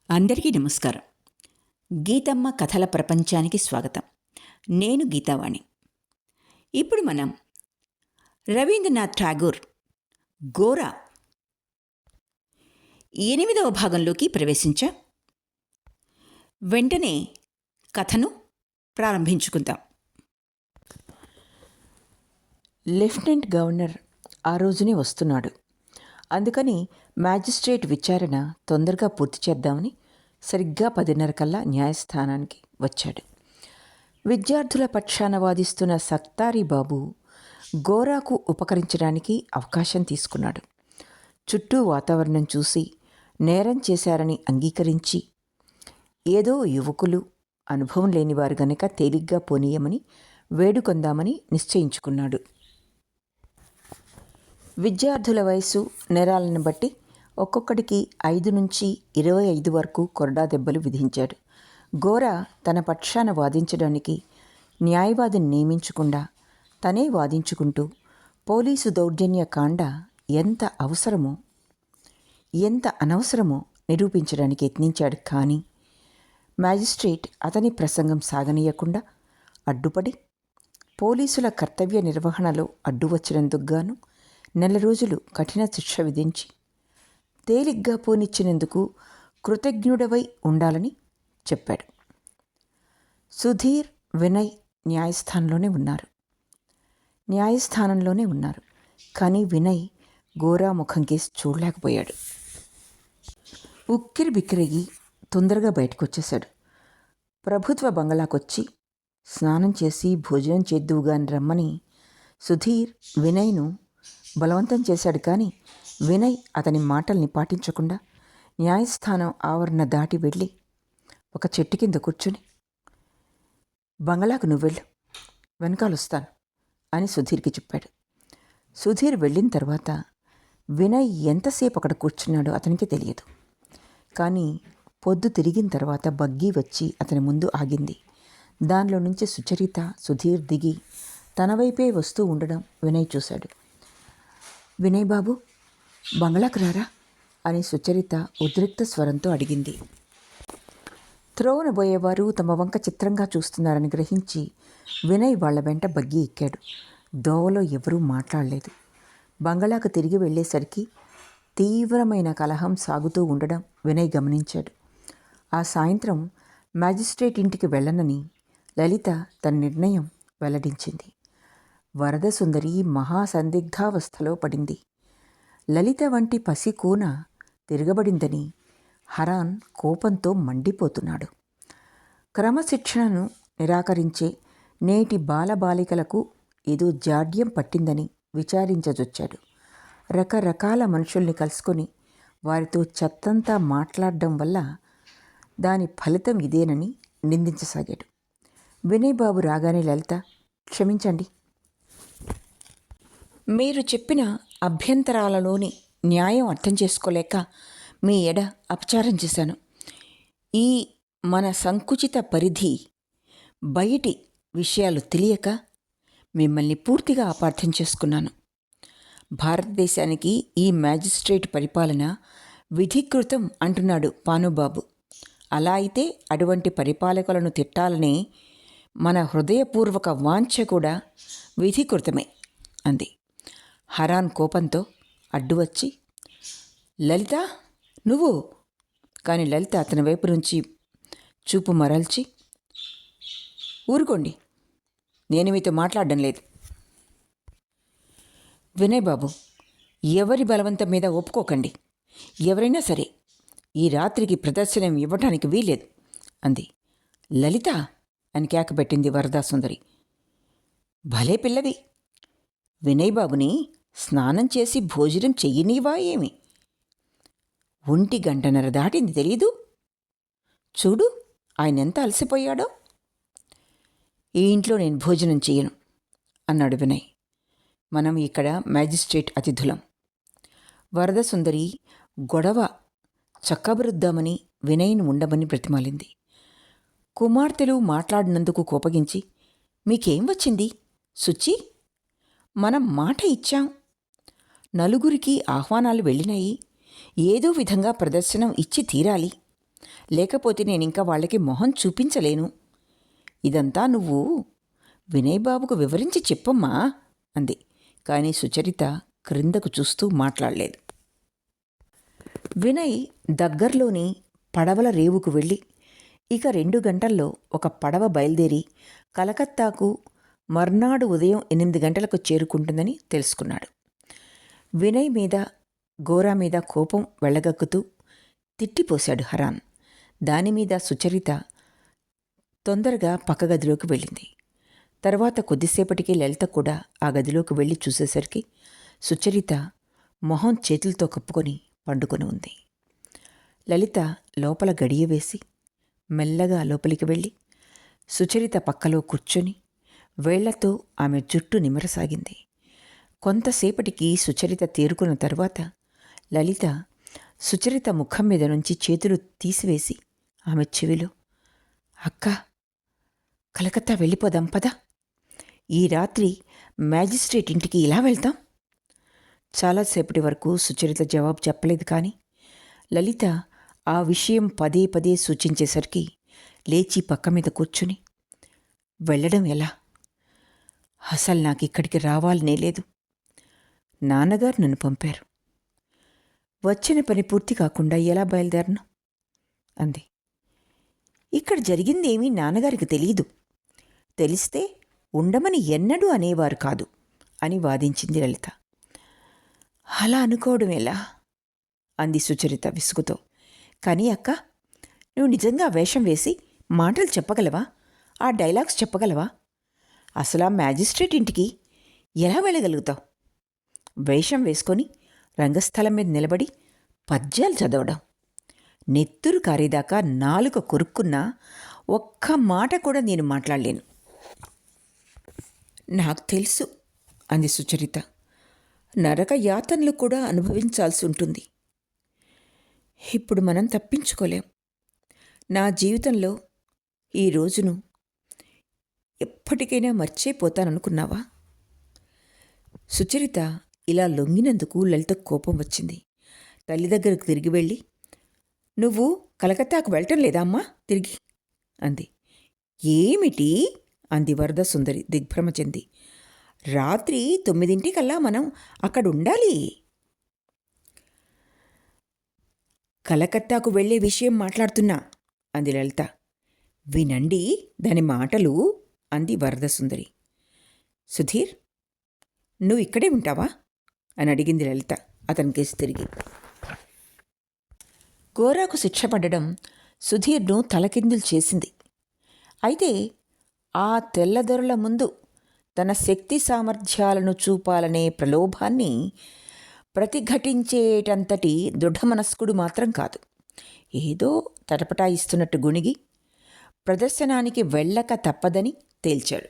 అందరికీ నమస్కారం. గీతమ్మ కథల ప్రపంచానికి స్వాగతం. నేను గీతావాణి. ఇప్పుడు మనం రవీంద్రనాథ్ ఠాగూర్ గోరా 8వ భాగంలోకి ప్రవేశించాం. వెంటనే కథను ప్రారంభించుకుందాం. లెఫ్టినెంట్ గవర్నర్ ఆ రోజునే వస్తున్నాడు. అందుకని మ్యాజిస్ట్రేట్ విచారణ తొందరగా పూర్తి చేద్దామని సరిగ్గా 10:30 కల్లా న్యాయస్థానానికి వచ్చాడు. విద్యార్థుల పక్షాన వాదిస్తున్న సత్తారీ బాబు గోరాకు ఉపకరించడానికి అవకాశం తీసుకున్నాడు. చుట్టూ వాతావరణం చూసి నేరం చేశారని అంగీకరించి, ఏదో యువకులు అనుభవం లేనివారు గనక తేలిగ్గా పోనీయమని వేడుకొందామని నిశ్చయించుకున్నాడు. విద్యార్థుల వయసు, నేరాలను బట్టి ఒక్కొక్కడికి 5 నుంచి 25 వరకు కొరడా దెబ్బలు విధించాడు. గోరా తన పక్షాన వాదించడానికి న్యాయవాదిని నియమించకుండా తనే వాదించుకుంటూ పోలీసు దౌర్జన్య కాండ ఎంత అవసరమో ఎంత అనవసరమో నిరూపించడానికి యత్నించాడు. కానీ మ్యాజిస్ట్రేట్ అతని ప్రసంగం సాగనీయకుండా అడ్డుపడి పోలీసుల కర్తవ్య నిర్వహణలో అడ్డు వచ్చినందుకు గాను 4 రోజులు కఠిన శిక్ష విధించి తేలిగ్గా పోనిచ్చినందుకు కృతజ్ఞుడవై ఉండాలని చెప్పాడు. సుధీర్, వినయ్ న్యాయస్థానంలోనే ఉన్నారు. కానీ వినయ్ గోరా ముఖం కేసి చూడలేకపోయాడు. ఉక్కిరి బిక్కిరిగి తొందరగా బయటకు వచ్చేశాడు. ప్రభుత్వ బంగళాకొచ్చి స్నానం చేసి భోజనం చేద్దువుగాని రమ్మని సుధీర్ వినయ్ను బలవంతం చేశాడు. కానీ వినయ్ అతని మాటల్ని పాటించకుండా న్యాయస్థానం ఆవరణ దాటి వెళ్ళి ఒక చెట్టు కింద కూర్చుని, బంగళాకు నువ్వెళ్ళు, వెనకాలొస్తాను అని సుధీర్కి చెప్పాడు. సుధీర్ వెళ్ళిన తర్వాత వినయ్ ఎంతసేపు అక్కడ కూర్చున్నాడో అతనికి తెలియదు. కానీ పొద్దు తిరిగిన తర్వాత బగ్గీ వచ్చి అతని ముందు ఆగింది. దానిలో నుంచి సుచరిత, సుధీర్ దిగి తన వైపే వస్తూ ఉండడం వినయ్ చూశాడు. వినయ్ బాబు, బంగళాకు రారా అని సుచరిత ఉద్రిక్త స్వరంతో అడిగింది. త్రోవన పోయేవారు తమ వంక చిత్రంగా చూస్తున్నారని గ్రహించి వినయ్ వాళ్ల వెంట బగ్గి ఎక్కాడు. దోవలో ఎవరూ మాట్లాడలేదు. బంగళాకు తిరిగి వెళ్ళేసరికి తీవ్రమైన కలహం సాగుతూ ఉండడం వినయ్ గమనించాడు. ఆ సాయంత్రం మ్యాజిస్ట్రేట్ ఇంటికి వెళ్ళనని లలిత తన నిర్ణయం వెల్లడించింది. వరదసుందరి మహాసందిగ్ధావస్థలో పడింది. లలిత వంటి పసికూన తిరగబడిందని హరాన్ కోపంతో మండిపోతున్నాడు. క్రమశిక్షణను నిరాకరించే నేటి బాలబాలికలకు ఏదో జాడ్యం పట్టిందని విచారించజొచ్చాడు. రకరకాల మనుషుల్ని కలుసుకొని వారితో చెత్తంతా మాట్లాడడం వల్ల దాని ఫలితం ఇదేనని నిందించసాగాడు. వినయ్ బాబు రాగానే లలిత, క్షమించండి, మీరు చెప్పిన అభ్యంతరాలలోని న్యాయం అర్థం చేసుకోలేక మీ ఎడ అపచారం చేశాను. ఈ మన సంకుచిత పరిధి బయటి విషయాలు తెలియక మిమ్మల్ని పూర్తిగా అపార్థం చేసుకున్నాను. భారతదేశానికి ఈ మ్యాజిస్ట్రేట్ పరిపాలన విధికృతం అంటున్నాడు పానుబాబు. అలా అయితే అటువంటి పరిపాలకులను తిట్టాలనే మన హృదయపూర్వక వాంఛ కూడా విధికృతమే అంది. హరాన్ కోపంతో అడ్డు వచ్చి, లలిత నువ్వు, కానీ లలిత అతని వైపు నుంచి చూపు మరల్చి, ఊరుకోండి, నేను మీతో మాట్లాడడం లేదు. వినయ్ బాబు, ఎవరి బలవంతం మీద ఒప్పుకోకండి. ఎవరైనా సరే ఈ రాత్రికి ప్రదర్శనం ఇవ్వటానికి వీల్లేదు అంది. లలిత అని కేకబెట్టింది వరదాసుందరి. భలే పిల్లవి, వినయ్ బాబుని స్నానం చేసి భోజనం చెయ్యనీవా ఏమి? 1:30 దాటింది తెలీదు? చూడు ఆయన ఎంత అలసిపోయాడో. ఈ ఇంట్లో నేను భోజనం చెయ్యను అన్నాడు వినయ్. మనం ఇక్కడ మ్యాజిస్ట్రేట్ అతిథులం. వరదసుందరి గొడవ చక్కబరుద్దామని వినయ్ను ఉండమని బ్రతిమాలింది. కుమార్తెలు మాట్లాడినందుకు కోపగించి, మీకేం వచ్చింది సుచి? మనం మాట ఇచ్చాం, నలుగురికి ఆహ్వానాలు వెళ్ళినాయి, ఏదో విధంగా ప్రదర్శనం ఇచ్చి తీరాలి. లేకపోతే నేనింకా వాళ్ళకి మొహం చూపించలేను. ఇదంతా నువ్వు వినయ్ బాబుకు వివరించి చెప్పమ్మా అంది. కానీ సుచరిత క్రిందకు చూస్తూ మాట్లాడలేదు. వినయ్ దగ్గర్లోని పడవల రేవుకు వెళ్ళి ఇక 2 గంటల్లో ఒక పడవ బయలుదేరి కలకత్తాకు మర్నాడు ఉదయం 8 గంటలకు చేరుకుంటుందని తెలుసుకున్నాడు. వినయ్ మీద గోరా మీద కోపం వెళ్ళగక్కుతూ తిట్టిపోశాడు హరాన్. దానిమీద సుచరిత తొందరగా పక్క గదిలోకి వెళ్ళింది. తర్వాత కొద్దిసేపటికి లలిత కూడా ఆ గదిలోకి వెళ్ళి చూసేసరికి సుచరిత మొహం చేతులతో కప్పుకొని పండుకొని ఉంది. లలిత లోపల గడియ వేసి మెల్లగా లోపలికి వెళ్ళి సుచరిత పక్కలో కూర్చొని వేళ్లతో ఆమె జుట్టు నిమరసాగింది. కొంతసేపటికి సుచరిత తేరుకున్న తర్వాత లలిత సుచరిత ముఖం మీద నుంచి చేతులు తీసివేసి ఆమె చెవిలో, అక్కా, కలకత్తా వెళ్ళిపోదాం పదా. ఈ రాత్రి మ్యాజిస్ట్రేట్ ఇంటికి ఇలా వెళ్తాం. చాలాసేపటి వరకు సుచరిత జవాబు చెప్పలేదు. కానీ లలిత ఆ విషయం పదే పదే సూచించేసరికి లేచి పక్క మీద కూర్చుని, వెళ్ళడం ఎలా? అసలు నాకు ఇక్కడికి రావాలనే లేదు. నాన్నగారు నన్ను పంపారు. వచ్చిన పని పూర్తి కాకుండా ఎలా బయలుదేరను అంది. ఇక్కడ జరిగిందేమీ నాన్నగారికి తెలియదు. తెలిస్తే ఉండమని ఎన్నడూ అనేవారు కాదు అని వాదించింది లలిత. అలా అనుకోవడం ఎలా అంది సుచరిత విసుగుతో. కానీ అక్క, నువ్వు నిజంగా వేషం వేసి మాటలు చెప్పగలవా? ఆ డైలాగ్స్ చెప్పగలవా? అసలు ఆ మ్యాజిస్ట్రేట్ ఇంటికి ఎలా వెళ్ళగలుగుతావు? వేషం వేసుకొని రంగస్థలం మీద నిలబడి పద్యాలు చదవడం, నెత్తురు కారేదాకా నాలుక కొరుక్కున్నా ఒక్క మాట కూడా నేను మాట్లాడలేను. నాకు తెలుసు అంది సుచరిత. నరక యాతనలు కూడా అనుభవించాల్సి ఉంటుంది. ఇప్పుడు మనం తప్పించుకోలేం. నా జీవితంలో ఈ రోజును ఎప్పటికైనా మర్చిపోతాననుకున్నావా? సుచరిత ఇలా లొంగినందుకు లలిత కోపం వచ్చింది. తల్లి దగ్గరకు తిరిగి వెళ్ళి, నువ్వు కలకత్తాకు వెళ్ళటం లేదా అమ్మా తిరిగి అంది. ఏమిటి అంది వరదసుందరి దిగ్భ్రమ చెంది. రాత్రి 9 మనం అక్కడుండాలి. కలకత్తాకు వెళ్లే విషయం మాట్లాడుతున్నా అంది లలిత. వినండి దాని మాటలు అంది వరదసుందరి. సుధీర్, నువ్వు ఇక్కడే ఉంటావా అని అడిగింది లలిత అతనికేసి తిరిగి. గోరాకు శిక్ష పడడం సుధీర్ను తలకిందులు చేసింది. అయితే ఆ తెల్లదొరల ముందు తన శక్తి సామర్థ్యాలను చూపాలనే ప్రలోభాన్ని ప్రతిఘటించేటంతటి దృఢమనస్కుడు మాత్రం కాదు. ఏదో తటపటాయిస్తున్నట్టు గుణిగి ప్రదర్శనానికి వెళ్ళక తప్పదని తేల్చాడు.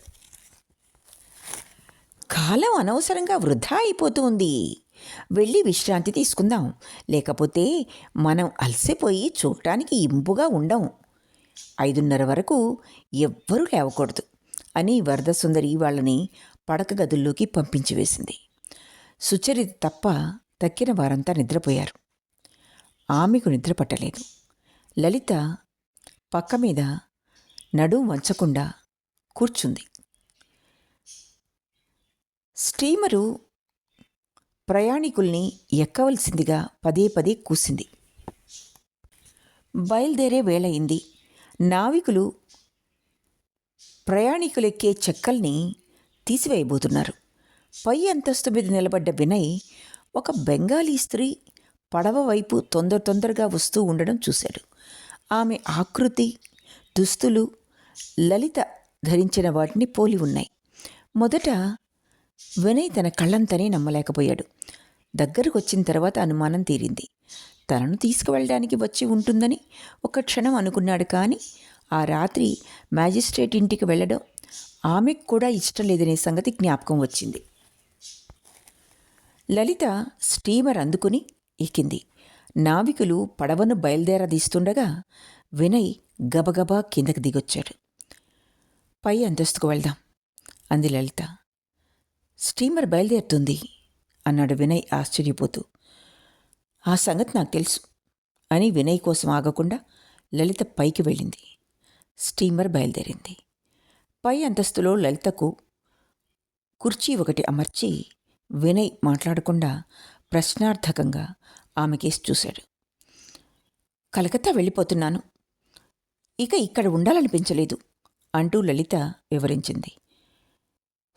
కాలం అనవసరంగా వృధా అయిపోతూ ఉంది. వెళ్ళి విశ్రాంతి తీసుకుందాం. లేకపోతే మనం అలసిపోయి చూడటానికి ఇంపుగా ఉండం. 5:30 వరకు ఎవ్వరూ లేవకూడదు అని వరదసుందరి వాళ్ళని పడక గదుల్లోకి పంపించి వేసింది. సుచరిత తప్ప తక్కిన వారంతా నిద్రపోయారు. ఆమెకు నిద్ర పట్టలేదు. లలిత పక్క మీద నడుం వంచకుండా కూర్చుంది. స్టీమరు ప్రయాణికుల్ని ఎక్కవలసిందిగా పదే పదే కూసింది. బయలుదేరే వేళయింది. నావికులు ప్రయాణికులెక్కే చెక్కల్ని తీసివేయబోతున్నారు. పై అంతస్తు మీద నిలబడ్డ వినయ్ ఒక బెంగాలీ స్త్రీ పడవ వైపు తొందరగా వస్తూ ఉండడం చూశాడు. ఆమె ఆకృతి, దుస్తులు లలిత ధరించిన వాటిని పోలి ఉన్నాయి. మొదట వినయ్ తన కళ్ళంతనే నమ్మలేకపోయాడు. దగ్గరకు వచ్చిన తర్వాత అనుమానం తీరింది. తనను తీసుకువెళ్ళడానికి వచ్చి ఉంటుందని ఒక క్షణం అనుకున్నాడు. కానీ ఆ రాత్రి మ్యాజిస్ట్రేట్ ఇంటికి వెళ్ళడం ఆమెకు కూడా ఇష్టం లేదనే సంగతి జ్ఞాపకం వచ్చింది. లలిత స్టీమర్ అందుకుని ఎక్కింది. నావికులు పడవను బయలుదేరదీస్తుండగా వినయ్ గబగబా కిందకి దిగొచ్చాడు. పై అంతస్తుకు వెళ్దాం అంది లలిత. స్టీమర్ బయలుదేరుతుంది అన్నాడు వినయ్ ఆశ్చర్యపోతూ. ఆ సంగతి నాకు తెలుసు అని వినయ్ కోసం ఆగకుండా లలిత పైకి వెళ్ళింది. స్టీమర్ బయలుదేరింది. పై అంతస్తులో లలితకు కుర్చీ ఒకటి అమర్చి వినయ్ మాట్లాడకుండా ప్రశ్నార్థకంగా ఆమెకేసి చూశాడు. కలకత్తా వెళ్ళిపోతున్నాను, ఇక ఇక్కడ ఉండాలనిపించలేదు అంటూ లలిత వివరించింది.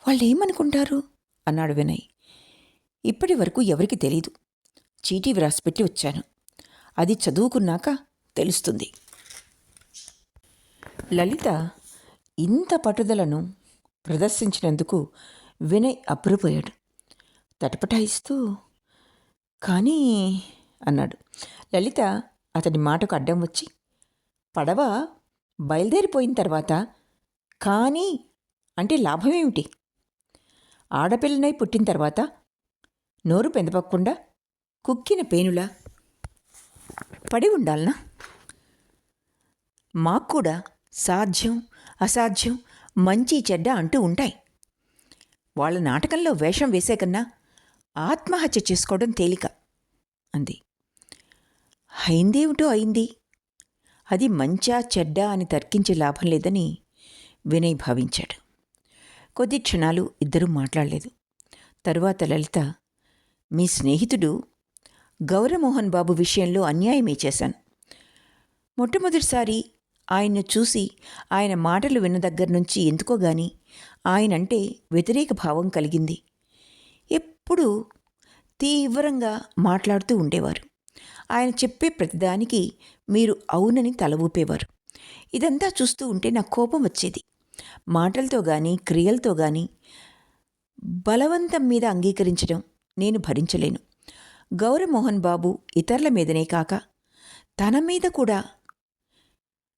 వాళ్ళేమనుకుంటారు అన్నాడు వినయ్. ఇప్పటి వరకు ఎవరికి తెలీదు. చీటీ వ్రాసిపెట్టి వచ్చాను. అది చదువుకున్నాక తెలుస్తుంది. లలిత ఇంత పట్టుదలను ప్రదర్శించినందుకు వినయ్ అబ్బురపోయాడు. తటపటాయిస్తూ కానీ అన్నాడు. లలిత అతడి మాటకు అడ్డం వచ్చి, పడవ బయలుదేరిపోయిన తర్వాత కానీ అంటే లాభమేమిటి? ఆడపిల్లనై పుట్టిన తర్వాత నోరు పెందపకుండా కుక్కిన పేనులా పడి ఉండాలనా? మాక్కూడా సాధ్యం అసాధ్యం మంచి చెడ్డ అంటూ ఉంటాయి. వాళ్ళ నాటకంలో వేషం వేసే కన్నా ఆత్మహత్య చేసుకోవడం తేలిక అంది. అయిందేమిటో అయింది, అది మంచా చెడ్డా అని తర్కించే లాభం లేదని వినయ్ భావించాడు. కొద్ది క్షణాలు ఇద్దరూ మాట్లాడలేదు. తరువాత లలిత, మీ స్నేహితుడు గౌరమోహన్ బాబు విషయంలో అన్యాయమే చేశాను. మొట్టమొదటిసారి ఆయన్ను చూసి ఆయన మాటలు విన్న దగ్గర నుంచి ఎందుకోగాని ఆయనంటే వ్యతిరేక భావం కలిగింది. ఎప్పుడూ తీవ్రంగా మాట్లాడుతూ ఉండేవారు. ఆయన చెప్పే ప్రతిదానికి మీరు అవునని తల ఊపేవారు. ఇదంతా చూస్తూ ఉంటే నాకు కోపం వచ్చేది. మాటలతో గాని క్రియలతో గాని బలవంతం మీద అంగీకరించడం నేను భరించలేను. గౌరమోహన్ బాబు ఇతరుల మీదనే కాక తన మీద కూడా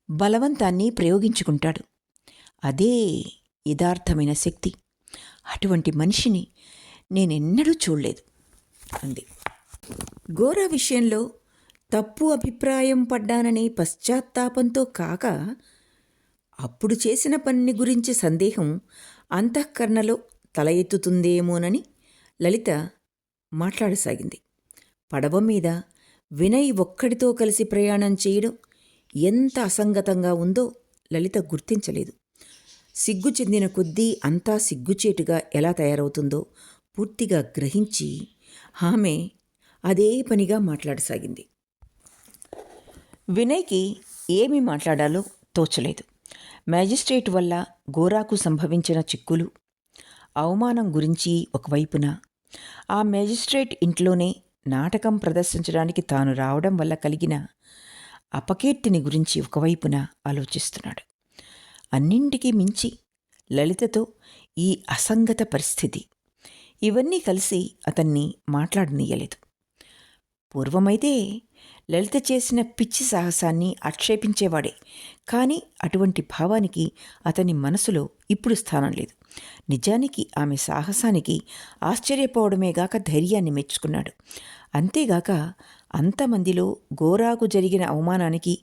బలవంతాన్ని ప్రయోగించుకుంటాడు. అదే యథార్థమైన శక్తి. అటువంటి మనిషిని నేనెన్నడూ చూడలేదు అంది. గోరా విషయంలో తప్పు అభిప్రాయం పడ్డాననే పశ్చాత్తాపంతో కాక అప్పుడు చేసిన పని గురించి సందేహం అంతఃకరణలో తల ఎత్తుతుందేమోనని లలిత మాట్లాడసాగింది. పడవ మీద వినయ్ ఒక్కడితో కలిసి ప్రయాణం చేయడం ఎంత అసంగతంగా ఉందో లలిత గుర్తించలేదు. సిగ్గు చెందిన కొద్దీ అంతా సిగ్గుచేటుగా ఎలా తయారవుతుందో పూర్తిగా గ్రహించి ఆమె అదే పనిగా మాట్లాడసాగింది. వినయ్కి ఏమి మాట్లాడాలో తోచలేదు. మ్యాజిస్ట్రేట్ వల్ల గోరాకు సంభవించిన చిక్కులు, అవమానం గురించి ఒకవైపున, ఆ మ్యాజిస్ట్రేట్ ఇంట్లోనే నాటకం ప్రదర్శించడానికి తాను రావడం వల్ల కలిగిన అపకీర్తిని గురించి ఒకవైపున ఆలోచిస్తున్నాడు. అన్నింటికీ మించి లలితతో ఈ అసంగత పరిస్థితి, ఇవన్నీ కలిసి అతన్ని మాట్లాడనీయలేదు. పూర్వమైతే లలిత చేసిన పిచ్చి సాహసాన్ని ఆక్షేపించేవాడే, కానీ అటువంటి భావానికి అతని మనసులో ఇప్పుడు స్థానం లేదు. నిజానికి ఆమె సాహసానికి ఆశ్చర్యపోవడమేగాక ధైర్యాన్ని మెచ్చుకున్నాడు. అంతేగాక అంతమందిలో గోరాకు జరిగిన అవమానానికి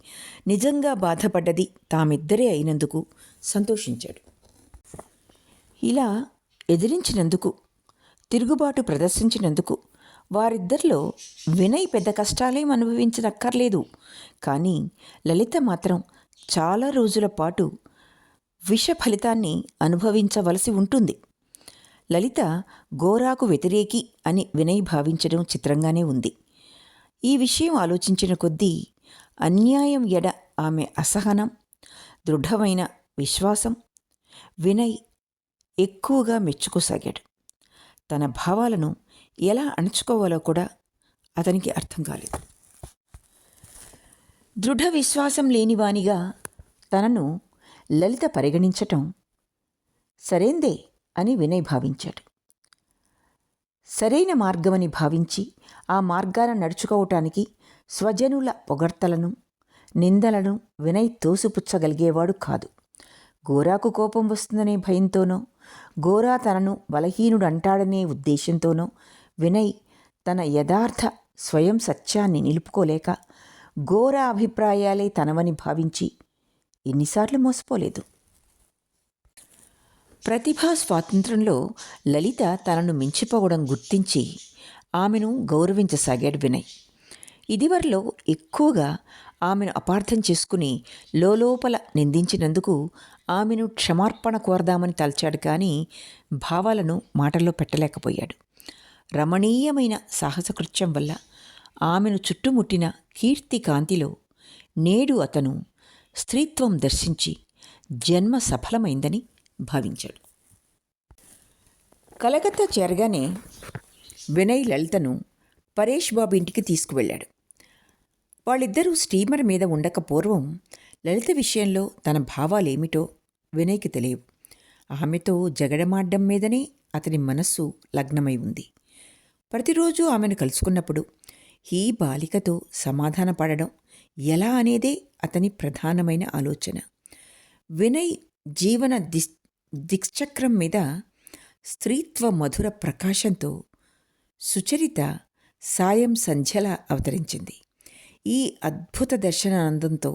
నిజంగా బాధపడ్డది తామిద్దరే అయినందుకు సంతోషించాడు. ఇలా ఎదిరించినందుకు, తిరుగుబాటు ప్రదర్శించినందుకు వారిద్దరిలో వినయ్ పెద్ద కష్టాలేం అనుభవించనక్కర్లేదు. కానీ లలిత మాత్రం చాలా రోజుల పాటు విష ఫలితాన్ని అనుభవించవలసి ఉంటుంది. లలిత గోరాకు వ్యతిరేకి అని వినయ్ భావించడం చిత్రంగానే ఉంది. ఈ విషయం ఆలోచించిన కొద్దీ అన్యాయం ఎడ ఆమె అసహనం, దృఢమైన విశ్వాసం వినయ్ ఎక్కువగా మెచ్చుకోసాగాడు. తన భావాలను ఎలా అణుచుకోవాలో కూడా అతనికి అర్థం కాలేదు. దృఢ విశ్వాసం లేనివానిగా తనను లలిత పరిగణించటం సరైందే అని వినయ్ భావించాడు. సరైన మార్గమని భావించి ఆ మార్గాన నడుచుకోవటానికి స్వజనుల పొగడ్తలను, నిందలను వినయ్ తోసిపుచ్చగలిగేవాడు కాదు. గోరాకు కోపం వస్తుందనే భయంతోనో, గోరా తనను బలహీనుడంటాడనే ఉద్దేశంతోనో వినయ్ తన యథార్థ స్వయం సత్యాన్ని నిలుపుకోలేక గోరా అభిప్రాయాలే తనవని భావించి ఎన్నిసార్లు మోసపోలేదు. ప్రతిభా స్వాతంత్రంలో లలిత తనను మించిపోవడం గుర్తించి ఆమెను గౌరవించసాగాడు వినయ్. ఇదివరలో ఎక్కువగా ఆమెను అపార్థం చేసుకుని లోలోపల నిందించినందుకు ఆమెను క్షమార్పణ కోరదామని తలచాడు, కానీ భావాలను మాటల్లో పెట్టలేకపోయాడు. రమణీయమైన సాహసకృత్యం వల్ల ఆమెను చుట్టుముట్టిన కీర్తి కాంతిలో నేడు అతను స్త్రీత్వం దర్శించి జన్మ సఫలమైందని భావించాడు. కలకత్తా చేరగానే వినయ్ లలితను పరేష్ బాబు ఇంటికి తీసుకువెళ్ళాడు. వాళ్ళిద్దరూ స్టీమర్ మీద ఉండక పూర్వం లలిత విషయంలో తన భావాలేమిటో వినయ్కి తెలియవు. ఆమెతో జగడమాడ్డం మీదనే అతని మనస్సు లగ్నమై ఉంది. ప్రతిరోజు ఆమెను కలుసుకున్నప్పుడు ఈ బాలికతో సమాధానపడడం ఎలా అనేదే అతని ప్రధానమైన ఆలోచన. వినయ్ జీవన దిక్చక్రం మీద స్త్రీత్వ మధుర ప్రకాశంతో సుచరిత సాయం సంధ్యలా అవతరించింది. ఈ అద్భుత దర్శనానందంతో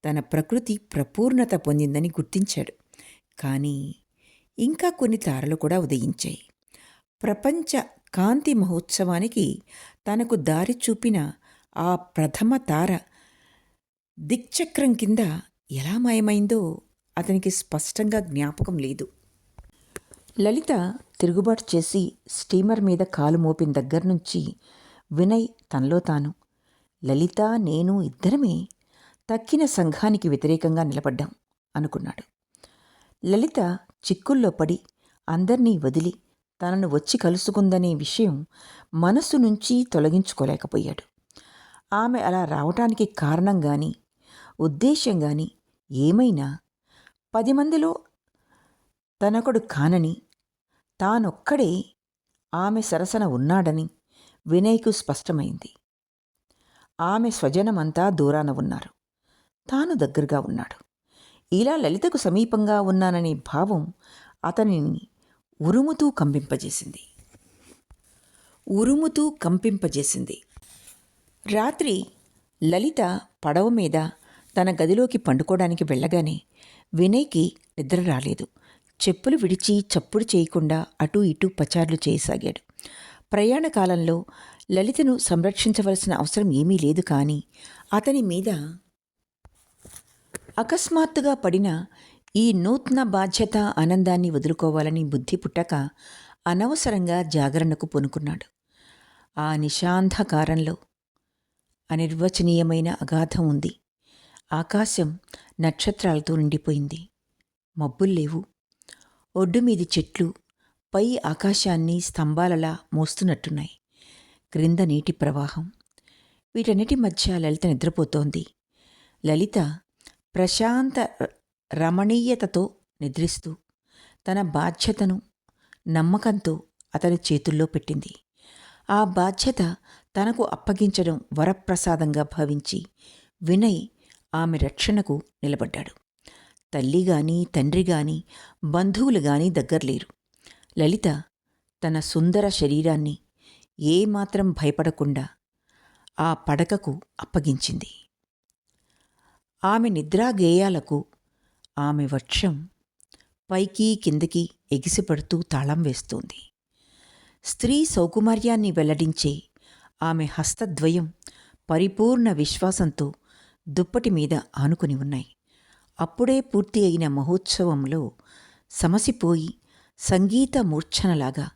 తన ప్రకృతి ప్రపూర్ణత పొందిందని గుర్తించాడు. కానీ ఇంకా కొన్ని తారలు కూడా ఉదయించాయి. ప్రపంచ కాంతి మహోత్సవానికి తనకు దారి చూపిన ఆ ప్రథమ తార దిక్చక్రం కింద ఎలా మాయమైందో అతనికి స్పష్టంగా జ్ఞాపకం లేదు. లలిత తిరుగుబాటు చేసి స్టీమర్ మీద కాలు మోపిన దగ్గర నుంచి వినయ్ తనలో తాను, లలిత నేను ఇద్దరమే తక్కిన సంఘానికి వ్యతిరేకంగా నిలబడ్డాం అనుకున్నాడు. లలిత చిక్కుల్లో పడి అందర్నీ వదిలి తనను వచ్చి కలుసుకుందనే విషయం మనస్సు నుంచి తొలగించుకోలేకపోయాడు. ఆమె అలా రావటానికి కారణం గాని ఉద్దేశ్యం గాని ఏమైనా 10 మందిలో తనొకడు కానని, తానొక్కడే ఆమె సరసన ఉన్నాడని వినయ్కు స్పష్టమైంది. ఆమె స్వజనమంతా దూరాన ఉన్నారు, తాను దగ్గరగా ఉన్నాడు. ఇలా లలితకు సమీపంగా ఉన్నాననే భావం అతనిని ఉరుముతూ కంపింపజేసింది. రాత్రి లలిత పడవ మీద తన గదిలోకి పండుకోవడానికి వెళ్ళగానే వినయ్కి నిద్ర రాలేదు. చెప్పులు విడిచి చప్పుడు చేయకుండా అటూ ఇటూ పచార్లు చేయసాగాడు. ప్రయాణ కాలంలో లలితను సంరక్షించవలసిన అవసరం ఏమీ లేదు, కానీ అతని మీద అకస్మాత్తుగా పడిన ఈ నూతన బాధ్యత ఆనందాన్ని వదులుకోవాలని బుద్ధి పుట్టక అనవసరంగా జాగరణకు పూనుకున్నాడు. ఆ నిశాంధకారంలో అనిర్వచనీయమైన అగాధం ఉంది. ఆకాశం నక్షత్రాలతో నిండిపోయింది. మబ్బుల్లేవు. ఒడ్డుమీది చెట్లు పై ఆకాశాన్ని స్తంభాలలా మోస్తున్నట్టున్నాయి. క్రింద నీటి ప్రవాహం. వీటన్నిటి మధ్య లలిత నిద్రపోతోంది. లలిత ప్రశాంత రమణీయతతో నిద్రిస్తూ తన బాధ్యతను నమ్మకంతో అతని చేతుల్లో పెట్టింది. ఆ బాధ్యత తనకు అప్పగించడం వరప్రసాదంగా భావించి వినయ్ ఆమె రక్షణకు నిలబడ్డాడు. తల్లి గాని తండ్రి గాని బంధువులు గాని దగ్గరలేరు. లలిత తన సుందర శరీరాన్ని ఏమాత్రం భయపడకుండా ఆ పడకకు అప్పగించింది. ఆమె నిద్రాగేయాలకు ఆమె వక్షం పైకి కిందకి ఎగిసిపడుతూ తాళం వేస్తోంది. స్త్రీ సౌకుమార్యాన్ని వెల్లడించే ఆమె హస్తద్వయం పరిపూర్ణ విశ్వాసంతో దుప్పటి మీద ఆనుకుని ఉన్నాయి. అప్పుడే పూర్తి అయిన మహోత్సవంలో సమసిపోయి సంగీత మూర్ఛనలాగా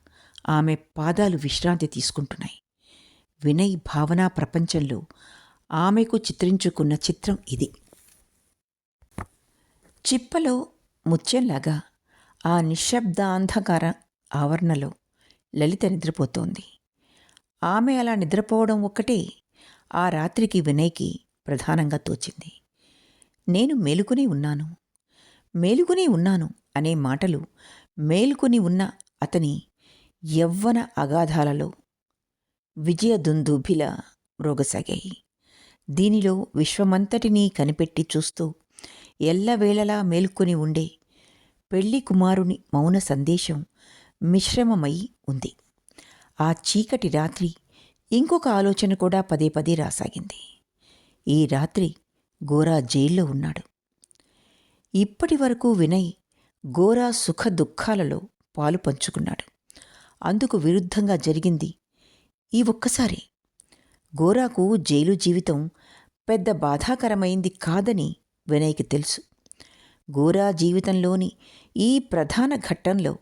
ఆమె పాదాలు విశ్రాంతి తీసుకుంటున్నాయి. వినయ్ భావనా ప్రపంచంలో ఆమెకు చిత్రించుకున్న చిత్రం ఇది. చిప్పలో ముత్యంలాగా ఆ నిశ్శబ్దాంధకార ఆవరణలో లలిత నిద్రపోతోంది. ఆమె అలా నిద్రపోవడం ఒక్కటే ఆ రాత్రికి వినయ్కి ప్రధానంగా తోచింది. నేను మేలుకుని ఉన్నాను అనే మాటలు మేలుకుని ఉన్న అతని యవ్వన అగాధాలలో విజయదుందుభిలా మ్రోగసాగాయి. దీనిలో విశ్వమంతటినీ కనిపెట్టి చూస్తూ ఎల్లవేళలా మేల్కొని ఉండే పెళ్లి కుమారుని మౌన సందేశం మిశ్రమమై ఉంది. ఆ చీకటి రాత్రి ఇంకొక ఆలోచన కూడా పదే పదే రాసాగింది. ఈ రాత్రి గోరా జైల్లో ఉన్నాడు. ఇప్పటి వరకు వినయ్ గోరా సుఖ దుఃఖాలలో పాలు పంచుకున్నాడు. అందుకు విరుద్ధంగా జరిగింది ఈ ఒక్కసారి. గోరాకు జైలు జీవితం పెద్ద బాధాకరమైంది కాదని వినయ్కి తెలుసు. గోరా జీవితంలోని ఈ ప్రధాన ఘట్టంలో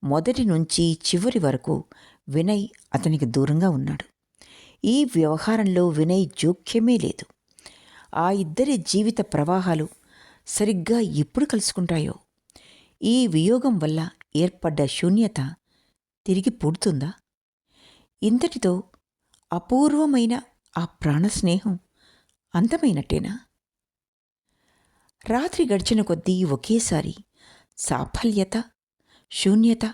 మొదటి నుంచి చివరి వరకు వినయ్ అతనికి దూరంగా ఉన్నాడు. ఈ వ్యవహారంలో వినయ్ జోక్యమే లేదు. ఆ ఇద్దరి జీవిత ప్రవాహాలు సరిగ్గా ఎప్పుడు కలుసుకుంటాయో, ఈ వియోగం వల్ల ఏర్పడ్డ శూన్యత తిరిగి పూడుతుందా? ఇంతటితో అపూర్వమైన ఆ ప్రాణస్నేహం అంతమైనట్టేనా? రాత్రి గడిచిన కొద్దీ ఒకేసారి సాఫల్యత, శూన్యత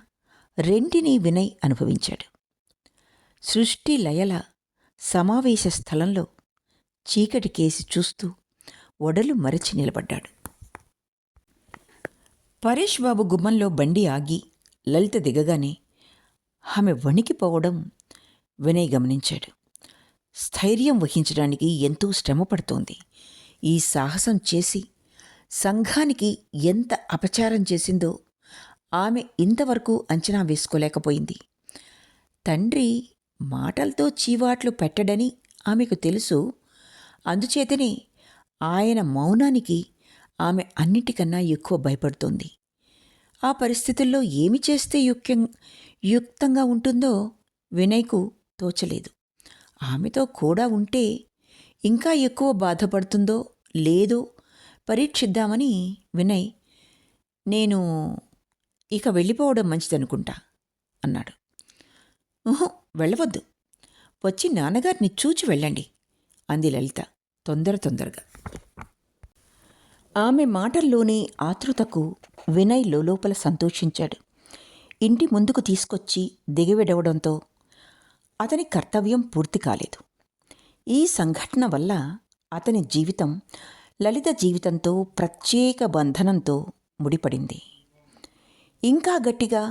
రెంటినీ వినయ్ అనుభవించాడు. సృష్టి లయల సమావేశ స్థలంలో చీకటి కేసి చూస్తూ ఒడలు మరచి నిలబడ్డాడు. పరేష్ బాబు గుమ్మంలో బండి ఆగి లలిత దిగగానే ఆమె వణికిపోవడం వినయ్ గమనించాడు. స్థైర్యం వహించడానికి ఎంతో శ్రమపడుతోంది. ఈ సాహసం చేసి సంఘానికి ఎంత అపచారం చేసిందో ఆమె ఇంతవరకు అంచనా వేసుకోలేకపోయింది. తండ్రి మాటలతో చీవాట్లు పెట్టడని ఆమెకు తెలుసు. అందుచేతనే ఆయన మౌనానికి ఆమె అన్నిటికన్నా ఎక్కువ భయపడుతోంది. ఆ పరిస్థితుల్లో ఏమి చేస్తే యుక్తంగా ఉంటుందో వినయ్కు తోచలేదు. ఆమెతో కూడా ఉంటే ఇంకా ఎక్కువ బాధపడుతుందో లేదో పరీక్షిద్దామని వినయ్, నేను ఇక వెళ్ళిపోవడం మంచిదనుకుంటా అన్నాడు. ఊహు, వెళ్ళవద్దు, వచ్చి నాన్నగారిని చూచి వెళ్ళండి అంది లలిత తొందరగా. ఆమె మాటల్లోని ఆతృతకు వినయ్ లోపల సంతోషించాడు. ఇంటి ముందుకు తీసుకొచ్చి దిగవిడవడంతో అతని కర్తవ్యం పూర్తి కాలేదు. ఈ సంఘటన వల్ల అతని జీవితం లలిత జీవితంతో ప్రత్యేక బంధనంతో ముడిపడింది. ఇంకా గట్టిగా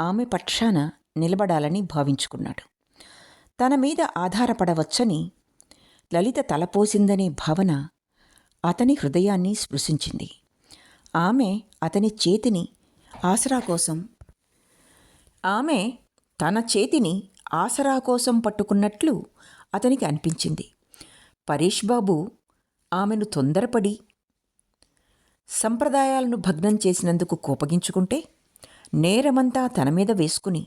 ఆమె పక్షాన నిలబడాలని భావించుకున్నాడు. తన మీద ఆధారపడవచ్చని లలిత తలపోసిందనే భావన అతని హృదయాన్ని స్పృశించింది. ఆమె అతని చేతిని తన చేతిని ఆసరా కోసం పట్టుకున్నట్లు అతనికి అనిపించింది. పరేష్ బాబు ఆమెను తొందరపడి సంప్రదాయాలను భగ్నం చేసినందుకు కోపగించుకుంటే నేరమంతా తన మీద వేసుకుని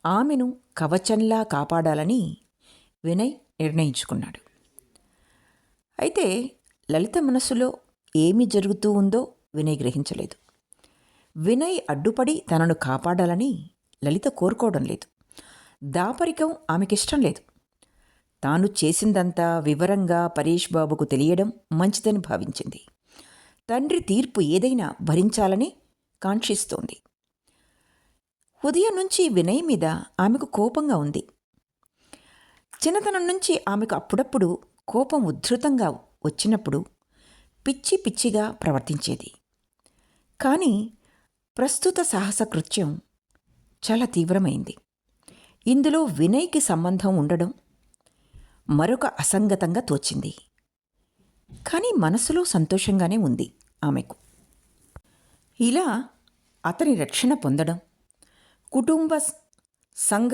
ఆమెను కవచంలా కాపాడాలని వినయ్ నిర్ణయించుకున్నాడు. అయితే లలిత మనసులో ఏమి జరుగుతూ ఉందో వినయ్ గ్రహించలేదు. వినయ్ అడ్డుపడి తనను కాపాడాలని లలిత కోరుకోవడం లేదు. దాపరికం ఆమెకిష్టం లేదు. తాను చేసిందంతా వివరంగా పరేష్ బాబుకు తెలియడం మంచిదని భావించింది. తండ్రి తీర్పు ఏదైనా భరించాలని కాంక్షిస్తోంది. ఉదయం నుంచి వినయ్ మీద ఆమెకు కోపంగా ఉంది. చిన్నతనం నుంచి ఆమెకు అప్పుడప్పుడు కోపం ఉద్ధృతంగా వచ్చినప్పుడు పిచ్చి పిచ్చిగా ప్రవర్తించేది. కానీ ప్రస్తుత సాహస కృత్యం చాలా తీవ్రమైంది. ఇందులో వినయ్కి సంబంధం ఉండడం మరొక అసంగతంగా తోచింది. కానీ మనసులో సంతోషంగానే ఉంది ఆమెకు. ఇలా అతని రక్షణ పొందడం, కుటుంబ సంఘ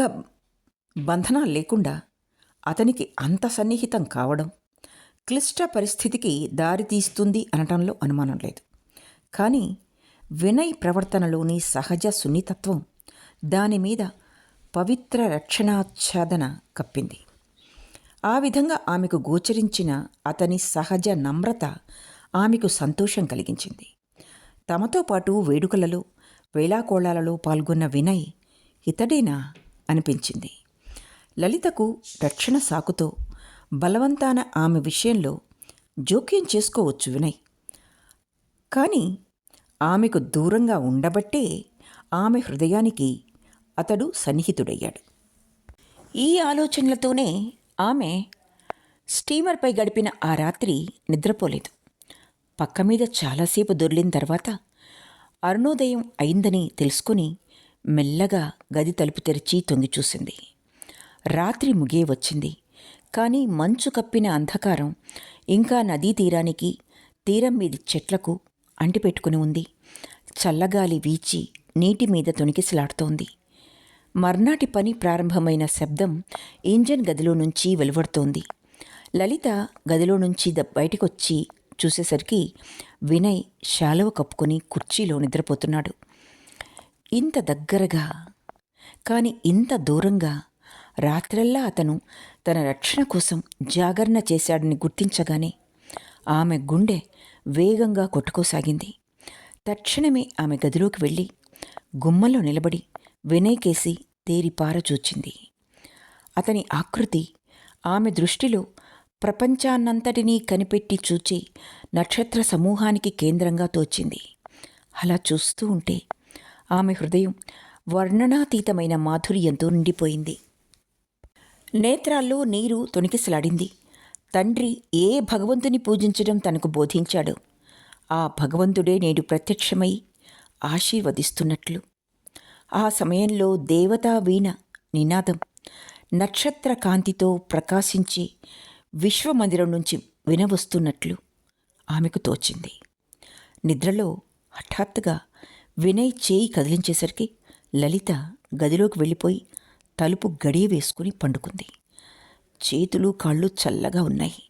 బంధనాలు లేకుండా అతనికి అంత సన్నిహితం కావడం క్లిష్ట పరిస్థితికి దారితీస్తుంది అనటంలో అనుమానం లేదు. కానీ వినయ్ ప్రవర్తనలోని సహజ సున్నితత్వం దానిమీద పవిత్ర రక్షణాచ్ఛాదన కప్పింది. ఆ విధంగా ఆమెకు గోచరించిన అతని సహజ నమ్రత ఆమెకు సంతోషం కలిగించింది. తమతో పాటు వేడుకలలో వేళాకోళాలలో పాల్గొన్న వినయ్ ఇతడేనా అనిపించింది. లలితకు రక్షణ సాకుతో బలవంతాన ఆమె విషయంలో జోక్యం చేసుకోవచ్చు వినయ్. కానీ ఆమెకు దూరంగా ఉండబట్టే ఆమె హృదయానికి అతడు సన్నిహితుడయ్యాడు. ఈ ఆలోచనలతోనే ఆమె స్టీమర్పై గడిపిన ఆ రాత్రి నిద్రపోలేదు. పక్క మీద చాలాసేపు దొర్లిన తర్వాత అరుణోదయం అయిందని తెలుసుకుని మెల్లగా గది తలుపు తెరిచి తొంగి చూసింది. రాత్రి ముగే వచ్చింది. కానీ మంచు కప్పిన అంధకారం ఇంకా నదీ తీరానికి, తీరం మీది చెట్లకు అంటిపెట్టుకుని ఉంది. చల్లగాలి వీచి నీటి మీద తొణికిసలాడుతోంది. మర్నాటి పని ప్రారంభమైన శబ్దం ఇంజన్ గదిలో నుంచి వెలువడుతోంది. లలిత గదిలో నుంచి బయటకొచ్చి చూసేసరికి వినయ్ శాలువ కప్పుకొని కుర్చీలో నిద్రపోతున్నాడు. ఇంత దగ్గరగా కానీ ఇంత దూరంగా రాత్రల్లా అతను తన రక్షణ కోసం జాగరణ చేశాడని గుర్తించగానే ఆమె గుండె వేగంగా కొట్టుకోసాగింది. తక్షణమే ఆమె గదిలోకి వెళ్ళి గుమ్మలో నిలబడి వినయ్ కేసి తేరిపార చూచింది. అతని ఆకృతి ఆమె దృష్టిలో ప్రపంచాన్నంతటినీ కనిపెట్టి చూచే నక్షత్ర సమూహానికి కేంద్రంగా తోచింది. అలా చూస్తూ ఉంటే ఆమె హృదయం వర్ణనాతీతమైన మాధుర్యంతో నిండిపోయింది. నేత్రాల్లో నీరు తొణికిసలాడింది. తండ్రి ఏ భగవంతుని పూజించడం తనకు బోధించాడో ఆ భగవంతుడే నేడు ప్రత్యక్షమై ఆశీర్వదిస్తున్నట్లు. ఆ సమయంలో దేవతా వీణ నినాదం నక్షత్ర కాంతితో ప్రకాశించి విశ్వమందిరం నుంచి వినవస్తున్నట్లు ఆమెకు తోచింది. నిద్రలో హఠాత్తుగా వినయ్ చేయి కదిలించేసరికి లలిత గదిలోకి వెళ్ళిపోయి తలుపు గడియ వేసుకుని పండుకుంది. చేతులు కాళ్ళు చల్లగా ఉన్నాయి.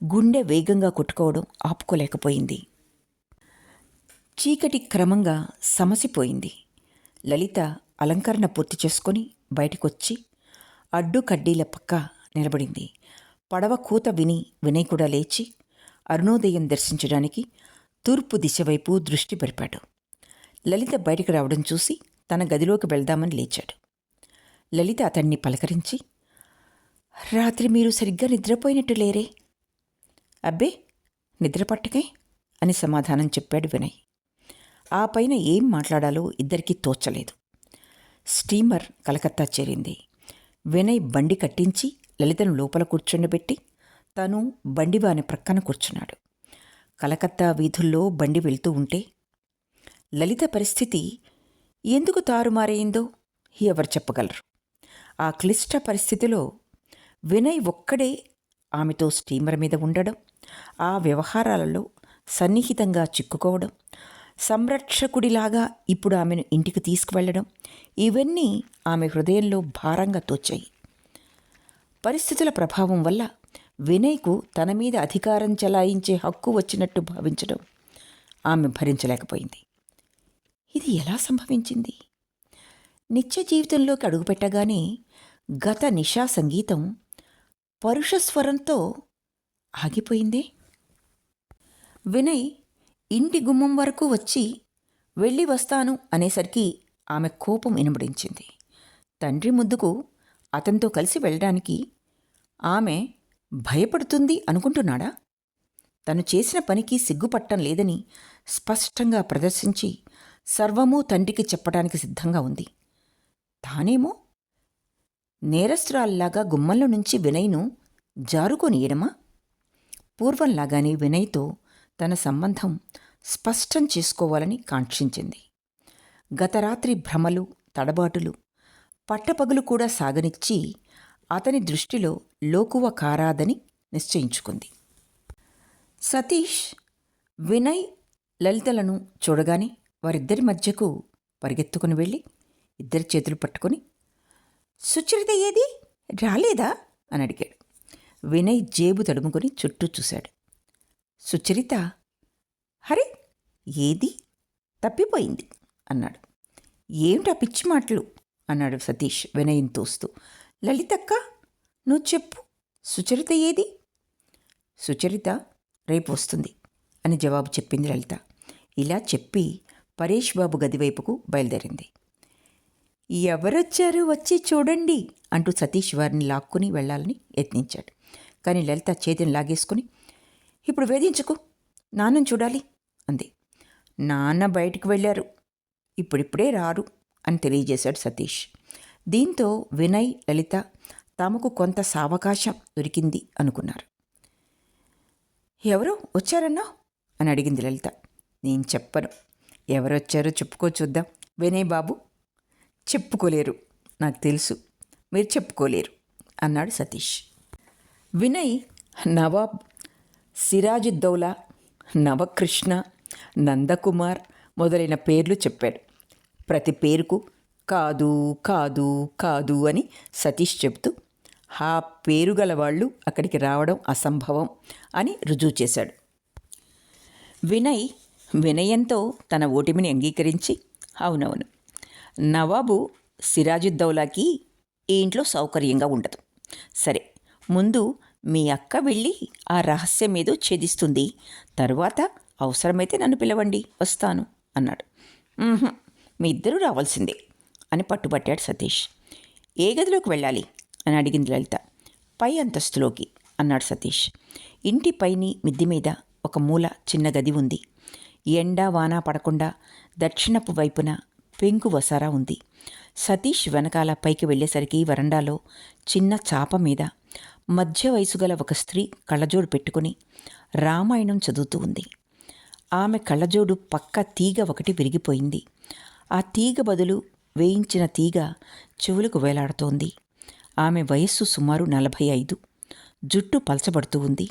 గుండె వేగంగా కొట్టుకోవడం ఆపుకోలేకపోయింది. చీకటి క్రమంగా సమసిపోయింది. లలిత అలంకరణ పూర్తి చేసుకొని బయటకొచ్చి అడ్డు కడ్డీల పక్క నిలబడింది. పడవ కూత విని వినయ్ కూడా లేచి అరుణోదయం దర్శించడానికి తూర్పు దిశ వైపు దృష్టి పరిపాడు. లలిత బయటికి రావడం చూసి తన గదిలోకి వెళ్దామని లేచాడు. లలిత అతన్ని పలకరించి, రాత్రి మీరు సరిగ్గా నిద్రపోయినట్టు లేరే. అబ్బే, నిద్రపట్టకే అని సమాధానం చెప్పాడు వినయ్. ఆ పైన ఏం మాట్లాడాలో ఇద్దరికీ తోచలేదు. స్టీమర్ కలకత్తా చేరింది. వినయ్ బండి కట్టించి లలితను లోపల కూర్చుండబెట్టి తను బండివాని ప్రక్కన కూర్చున్నాడు. కలకత్తా వీధుల్లో బండి వెళ్తూ ఉంటే లలిత పరిస్థితి ఎందుకు తారుమారైందో ఎవరు చెప్పగలరు. ఆ క్లిష్ట పరిస్థితిలో వినయ్ ఒక్కడే ఆమెతో స్టీమర్ మీద ఉండడం, ఆ వ్యవహారాలలో సన్నిహితంగా చిక్కుకోవడం, సంరక్షకుడిలాగా ఇప్పుడు ఆమెను ఇంటికి తీసుకువెళ్లడం, ఇవన్నీ ఆమె హృదయంలో భారంగా తోచాయి. పరిస్థితుల ప్రభావం వల్ల వినయ్కు తన మీద అధికారం చెలాయించే హక్కు వచ్చినట్టు భావించడం ఆమె భరించలేకపోయింది. ఇది ఎలా సంభవించింది? నిత్య జీవితంలోకి అడుగుపెట్టగానే గత నిశా సంగీతం పరుషస్వరంతో ఆగిపోయిందే. వినయ్ ఇంటి గుమ్మం వరకు వచ్చి వెళ్ళి వస్తాను అనేసరికి ఆమె కోపం ఇనుమడించింది. తండ్రి ముద్దుకు అతనితో కలిసి వెళ్ళడానికి ఆమె భయపడుతుంది అనుకుంటున్నాడా? తను చేసిన పనికి సిగ్గుపట్టం లేదని స్పష్టంగా ప్రదర్శించి సర్వమూ తండ్రికి చెప్పడానికి సిద్ధంగా ఉంది. తానేమో నేరస్తురాల్లాగా గుమ్మంలో నుంచి వినయ్ను జారుకొనియడమా? పూర్వంలాగానే వినయ్తో తన సంబంధం స్పష్టం చేసుకోవాలని కాంక్షించింది. గత రాత్రి భ్రమలు, తడబాటులు పట్టపగలు కూడా సాగనిచ్చి అతని దృష్టిలో లోకువ కారాదని నిశ్చయించుకుంది. సతీష్ వినయ్ లలితలను చూడగానే వారిద్దరి మధ్యకు పరిగెత్తుకుని వెళ్ళి ఇద్దరి చేతులు పట్టుకొని, సుచరిత ఏది, రాలేదా అని అడిగాడు. వినయ్ జేబు తడుముకొని చుట్టూ చూశాడు. సుచరిత, హరే ఏది, తప్పిపోయింది అన్నాడు. ఏమిటా పిచ్చి మాటలు అన్నాడు సతీష్ వినయం తోస్తూ. లలితక్క, నువ్వు చెప్పు, సుచరిత ఏది? సుచరిత రేపు వస్తుంది అని జవాబు చెప్పింది లలిత. ఇలా చెప్పి పరేష్ బాబు గదివైపుకు బయలుదేరింది. ఎవరొచ్చారో వచ్చి చూడండి అంటూ సతీష్ వారిని లాక్కుని వెళ్లాలని యత్నించాడు. కానీ లలిత చేతిని లాగేసుకుని, ఇప్పుడు వేధించుకు, నాన్నను చూడాలి అంది. నాన్న బయటికి వెళ్ళారు, ఇప్పుడిప్పుడే రారు అని తెలియజేశాడు సతీష్. దీంతో వినయ్, లలిత తమకు కొంత సావకాశం దొరికింది అనుకున్నారు. ఎవరు వచ్చారన్నా అని అడిగింది లలిత. నేను చెప్పను, ఎవరొచ్చారో చెప్పుకో చూద్దాం. వినయ్ బాబు, చెప్పుకోలేరు, నాకు తెలుసు, మీరు చెప్పుకోలేరు అన్నాడు సతీష్. వినయ్ నవాబ్, సిరాజుద్దౌలా, నవకృష్ణ, నందకుమార్ మొదలైన పేర్లు చెప్పాడు. ప్రతి పేరుకు కాదు కాదు కాదు అని సతీష్ చెబుతూ ఆ పేరు గల వాళ్ళు అక్కడికి రావడం అసంభవం అని రుజువు చేశాడు. వినయ్ వినయంతో తన ఓటమిని అంగీకరించి, అవునవును, నవాబు సిరాజుద్దౌలాకి ఈ ఇంట్లో సౌకర్యంగా ఉండదు. సరే, ముందు మీ అక్క వెళ్ళి ఆ రహస్యం ఏదో ఛేదిస్తుంది, తరువాత అవసరమైతే నన్ను పిలవండి, వస్తాను అన్నాడు. మీ ఇద్దరూ రావాల్సిందే అని పట్టుబట్టాడు సతీష్. ఏ గదిలోకి వెళ్ళాలి అని అడిగింది లలిత. పై అంతస్తులోకి అన్నాడు సతీష్. ఇంటి పైని మిద్ది మీద ఒక మూల చిన్న గది ఉంది. ఎండ వాన పడకుండా దక్షిణపు వైపున పెంకు వసారా ఉంది. సతీష్ వెనకాల పైకి వెళ్ళేసరికి వరండాలో చిన్న చాప మీద మధ్య వయసు గల ఒక స్త్రీ కళ్ళజోడు పెట్టుకుని రామాయణం చదువుతూ ఉంది. ఆమె కళ్ళజోడు పక్క తీగ ఒకటి విరిగిపోయింది. ఆ తీగ బదులు వేయించిన తీగ చెవులకు వేలాడుతోంది. ఆమె వయస్సు సుమారు 45. జుట్టు పలచబడుతూ ఉంది.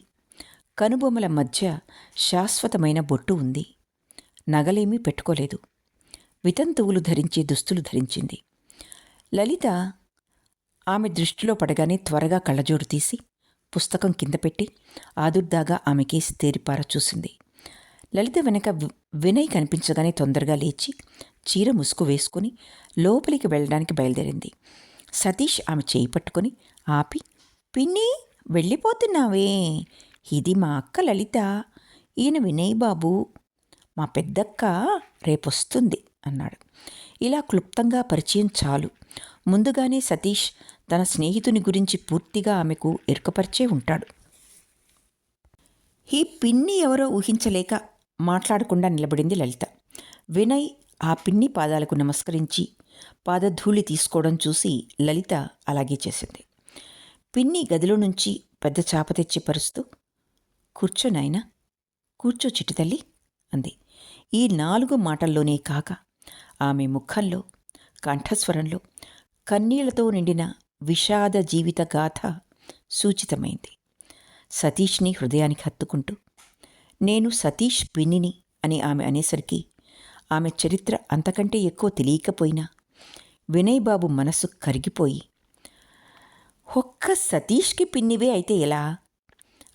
కనుబొమ్మల మధ్య శాశ్వతమైన బొట్టు ఉంది. నగలేమీ పెట్టుకోలేదు. వితంతువులు ధరించే దుస్తులు ధరించింది. లలిత ఆమె దృష్టిలో పడగానే త్వరగా కళ్ళజోడు తీసి పుస్తకం కింద పెట్టి ఆదుర్దాగా ఆమె కేసి తేరిపార చూసింది. లలిత వెనక వినయ్ కనిపించగానే తొందరగా లేచి చీర ముసుగు వేసుకుని లోపలికి వెళ్ళడానికి బయలుదేరింది. సతీష్ ఆమె చేయి పట్టుకొని ఆపి, పిన్ని, వెళ్ళిపోతున్నావే? ఇది మా అక్క లలిత, ఈయన వినయ్ బాబు, మా పెద్దక్క రేపొస్తుంది అన్నాడు. ఇలా క్లుప్తంగా పరిచయం చాలు. ముందుగానే సతీష్ తన స్నేహితుని గురించి పూర్తిగా ఆమెకు ఎరుకపరిచే ఉంటాడు. ఈ పిన్ని ఎవరో ఊహించలేక మాట్లాడకుండా నిలబడింది లలిత. వినయ్ ఆ పిన్ని పాదాలకు నమస్కరించి పాదధూళి తీసుకోవడం చూసి లలిత అలాగే చేసింది. పిన్ని గదిలో నుంచి పెద్ద చాప తెచ్చి పరుస్తూ, కూర్చో నాయనా, కూర్చో చిట్టి తల్లి అంది. ఈ 4 మాటల్లోనే కాక ఆమె ముఖంలో, కంఠస్వరంలో కన్నీళ్లతో నిండిన విషాద జీవిత గాథ సూచితమైంది. సతీష్ని హృదయానికి హత్తుకుంటూ, నేను సతీష్ పిన్నిని అని ఆమె అనేసరికి ఆమె చరిత్ర అంతకంటే ఎక్కువ తెలియకపోయినా వినయ్ బాబు మనసు కరిగిపోయి, ఒక్క సతీష్కి పిన్నివే అయితే ఎలా?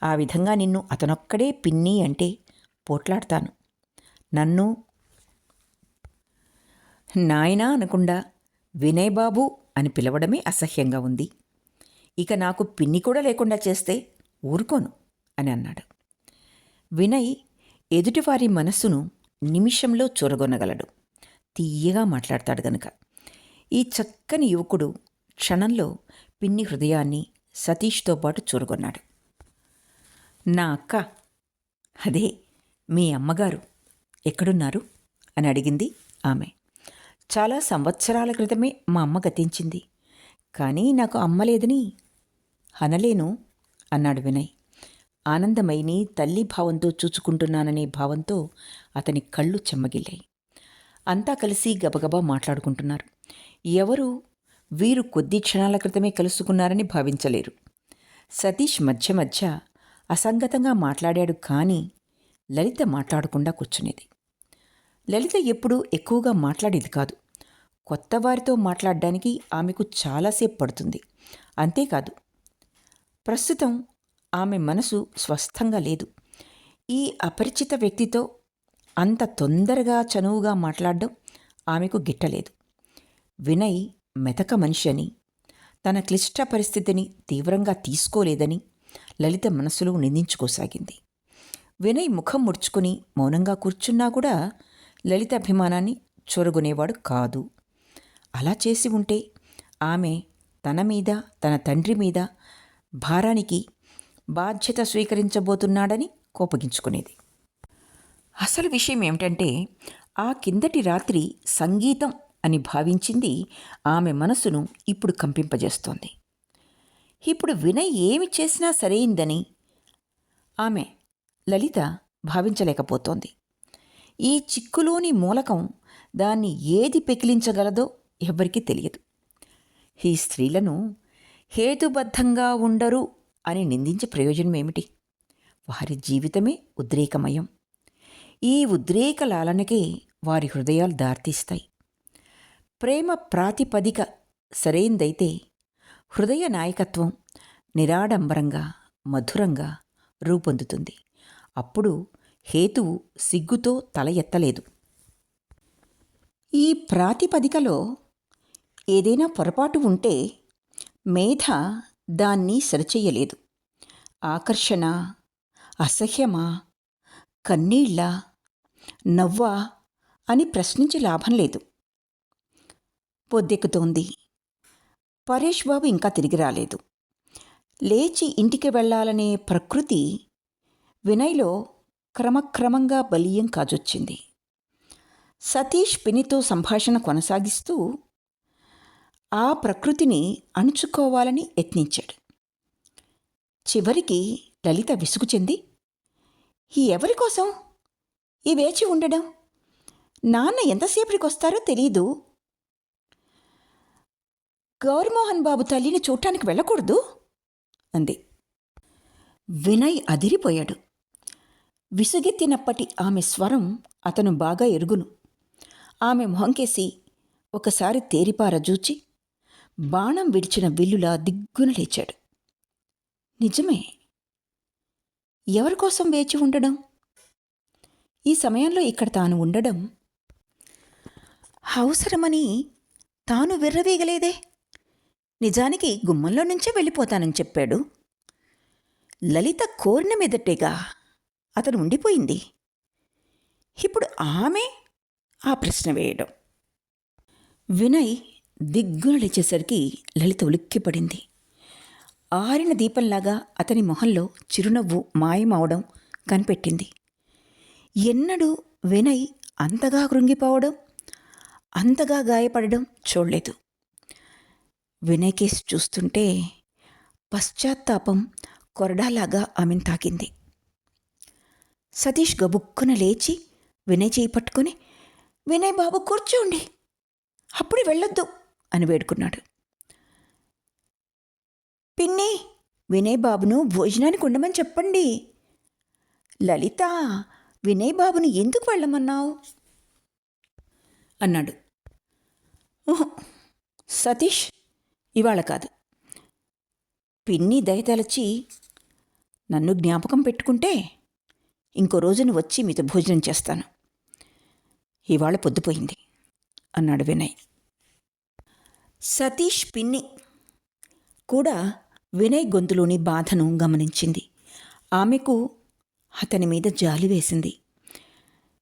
ఆ విధంగా నిన్ను అతనొక్కడే పిన్ని అంటే పోట్లాడతాను. నన్ను నాయనా అనకుండా వినయ్ బాబు అని పిలవడమే అసహ్యంగా ఉంది. ఇక నాకు పిన్ని కూడా లేకుండా చేస్తే ఊరుకోను అని అన్నాడు. వినయ్ ఎదుటివారి మనస్సును నిమిషంలో చూరగొనగలడు. తీయగా మాట్లాడతాడు గనుక. ఈ చక్కని యువకుడు క్షణంలో పిన్ని హృదయాన్ని సతీష్తో పాటు చూరగొన్నాడు. నా అక్క, అదే మీ అమ్మగారు ఎక్కడున్నారు అని అడిగింది ఆమె. చాలా సంవత్సరాల క్రితమే మా అమ్మ గతించింది, కానీ నాకు అమ్మ లేదని అనలేను అన్నాడు వినయ్. ఆనందమైని తల్లి భావంతో చూచుకుంటున్నాననే భావంతో అతని కళ్ళు చెమ్మగిల్లాయి. అంతా కలిసి గబగబా మాట్లాడుకుంటున్నారు. ఎవరు వీరు కొద్ది క్షణాల క్రితమే కలుసుకున్నారని భావించలేరు. సతీష్ మధ్య మధ్య అసంగతంగా మాట్లాడాడు, కానీ లలిత మాట్లాడకుండా కూర్చునేది. లలిత ఎప్పుడూ ఎక్కువగా మాట్లాడేది కాదు. కొత్త వారితో మాట్లాడడానికి ఆమెకు చాలాసేపు పడుతుంది. అంతేకాదు, ప్రస్తుతం ఆమె మనసు స్వస్థంగా లేదు. ఈ అపరిచిత వ్యక్తితో అంత తొందరగా చనువుగా మాట్లాడడం ఆమెకు గిట్టలేదు. వినయ్ మెతక మనిషి అని, తన క్లిష్ట పరిస్థితిని తీవ్రంగా తీసుకోలేదని లలిత మనసులో నిందించుకోసాగింది. వినయ్ ముఖం ముడుచుకుని మౌనంగా కూర్చున్నా కూడా లలిత అభిమానాన్ని చొరగొనేవాడు కాదు. అలా చేసి ఉంటే ఆమె తన మీద, తన తండ్రి మీద భారానికి బాధ్యత స్వీకరించబోతున్నాడని కోపగించుకునేది. అసలు విషయం ఏమిటంటే, ఆ కిందటి రాత్రి సంగీతం అని భావించింది ఆమె మనసును ఇప్పుడు కంపింపజేస్తోంది. ఇప్పుడు వినయ్ ఏమి చేసినా సరైందని ఆమె లలిత భావించలేకపోతోంది. ఈ చిక్కులోని మూలకం దాన్ని ఏది పెకిలించగలదో ఎవ్వరికీ తెలియదు. ఈ స్త్రీలను హేతుబద్ధంగా ఉండరు అని నిందించే ప్రయోజనం ఏమిటి? వారి జీవితమే ఉద్రేకమయం. ఈ ఉద్రేక లాలనకే వారి హృదయాలు దారితీస్తాయి. ప్రేమ ప్రాతిపదిక సరైందైతే హృదయ నాయకత్వం నిరాడంబరంగా మధురంగా రూపొందుతుంది. అప్పుడు హేతువు సిగ్గుతో తల ఎత్తలేదు. ఈ ప్రాతిపదికలో ఏదైనా పొరపాటు ఉంటే మేధ దాన్ని సరిచెయ్యలేదు. ఆకర్షణ, అసహ్యమా, కన్నీళ్ళ, నవ్వా అని ప్రశ్నించి లాభం లేదు. పొద్దెక్కుతోంది. పరేష్ బాబు ఇంకా తిరిగి రాలేదు. లేచి ఇంటికి వెళ్ళాలనే ప్రకృతి వినయ్లో క్రమక్రమంగా బలీయం కాజొచ్చింది. సతీష్ పినితో సంభాషణ కొనసాగిస్తూ ఆ ప్రకృతిని అణుచుకోవాలని యత్నించాడు. చివరికి లలిత విసుగు చెంది, ఈ ఎవరి కోసం ఈ వేచి ఉండడం? నాన్న ఎంతసేపటికొస్తారో తెలీదు. గౌరమోహన్ బాబు తల్లిని చూడటానికి వెళ్ళకూడదు అంది. వినయ్ అదిరిపోయాడు. విసుగెత్తినప్పటి ఆమె స్వరం అతను బాగా ఎరుగును. ఆమె మొహంకేసి ఒకసారి తేరిపారజూచి బాణం విడిచిన విల్లులా దిగ్గున లేచాడు. నిజమే, ఎవరికోసం వేచి ఉండడం? ఈ సమయంలో ఇక్కడ తాను ఉండడం అవసరమని తాను విర్రవీగలేదే. నిజానికి గుమ్మంలో నుంచే వెళ్ళిపోతానని చెప్పాడు. లలిత కోరిన మీదటేగా అతను ఉండిపోయింది. ఇప్పుడు ఆమె ఆ ప్రశ్న వేయడం. వినయ్ దిగ్గున లేచేసరికి లలిత ఉలిక్కిపడింది. ఆరిన దీపంలాగా అతని మొహంలో చిరునవ్వు మాయమవడం కనిపెట్టింది. ఎన్నడూ వినయ్ అంతగా కృంగిపోవడం, అంతగా గాయపడడం చూడలేదు. వినయ్ కేసి చూస్తుంటే పశ్చాత్తాపం కొరడాలాగా ఆమెను తాకింది. సతీష్ గబుక్కున లేచి వినయ్ చేయి పట్టుకొని, వినయ్ బాబు కూర్చోండి, అప్పుడు వెళ్ళొద్దు అని వేడుకున్నాడు. పిన్ని, వినయ్ బాబును భోజనానికి ఉండమని చెప్పండి. లలిత, వినయ్ బాబుని ఎందుకు వెళ్ళమన్నావు అన్నాడు. సతీష్, ఇవాళ కాదు. పిన్ని దయతలచి నన్ను జ్ఞాపకం పెట్టుకుంటే ఇంకో రోజున వచ్చి మీతో భోజనం చేస్తాను. ఇవాళ పొద్దుపోయింది అన్నాడు వినయ్. సతీష్ పిన్ని కూడా వినయ్ గొంతులోని బాధను గమనించింది. ఆమెకు అతని మీద జాలి వేసింది.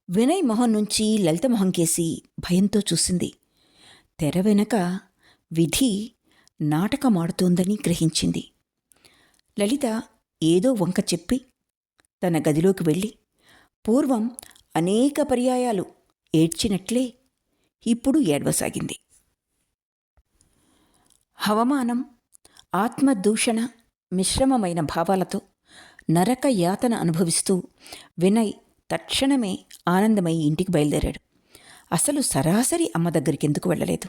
వినయ్ మొహం నుంచి లలిత మొహం కేసి భయంతో చూసింది. తెర వెనక విధి నాటకమాడుతోందని గ్రహించింది. లలిత ఏదో వంక చెప్పి తన గదిలోకి వెళ్ళి పూర్వం అనేక పర్యాయాలు ఏడ్చినట్లే ఇప్పుడు ఏడవసాగింది. అవమానం, ఆత్మదూషణ మిశ్రమమైన భావాలతో నరక యాతన అనుభవిస్తూ వినయ్ తక్షణమే ఆనందమై ఇంటికి బయలుదేరాడు. అసలు సరాసరి అమ్మ దగ్గరికి ఎందుకు వెళ్ళలేదు?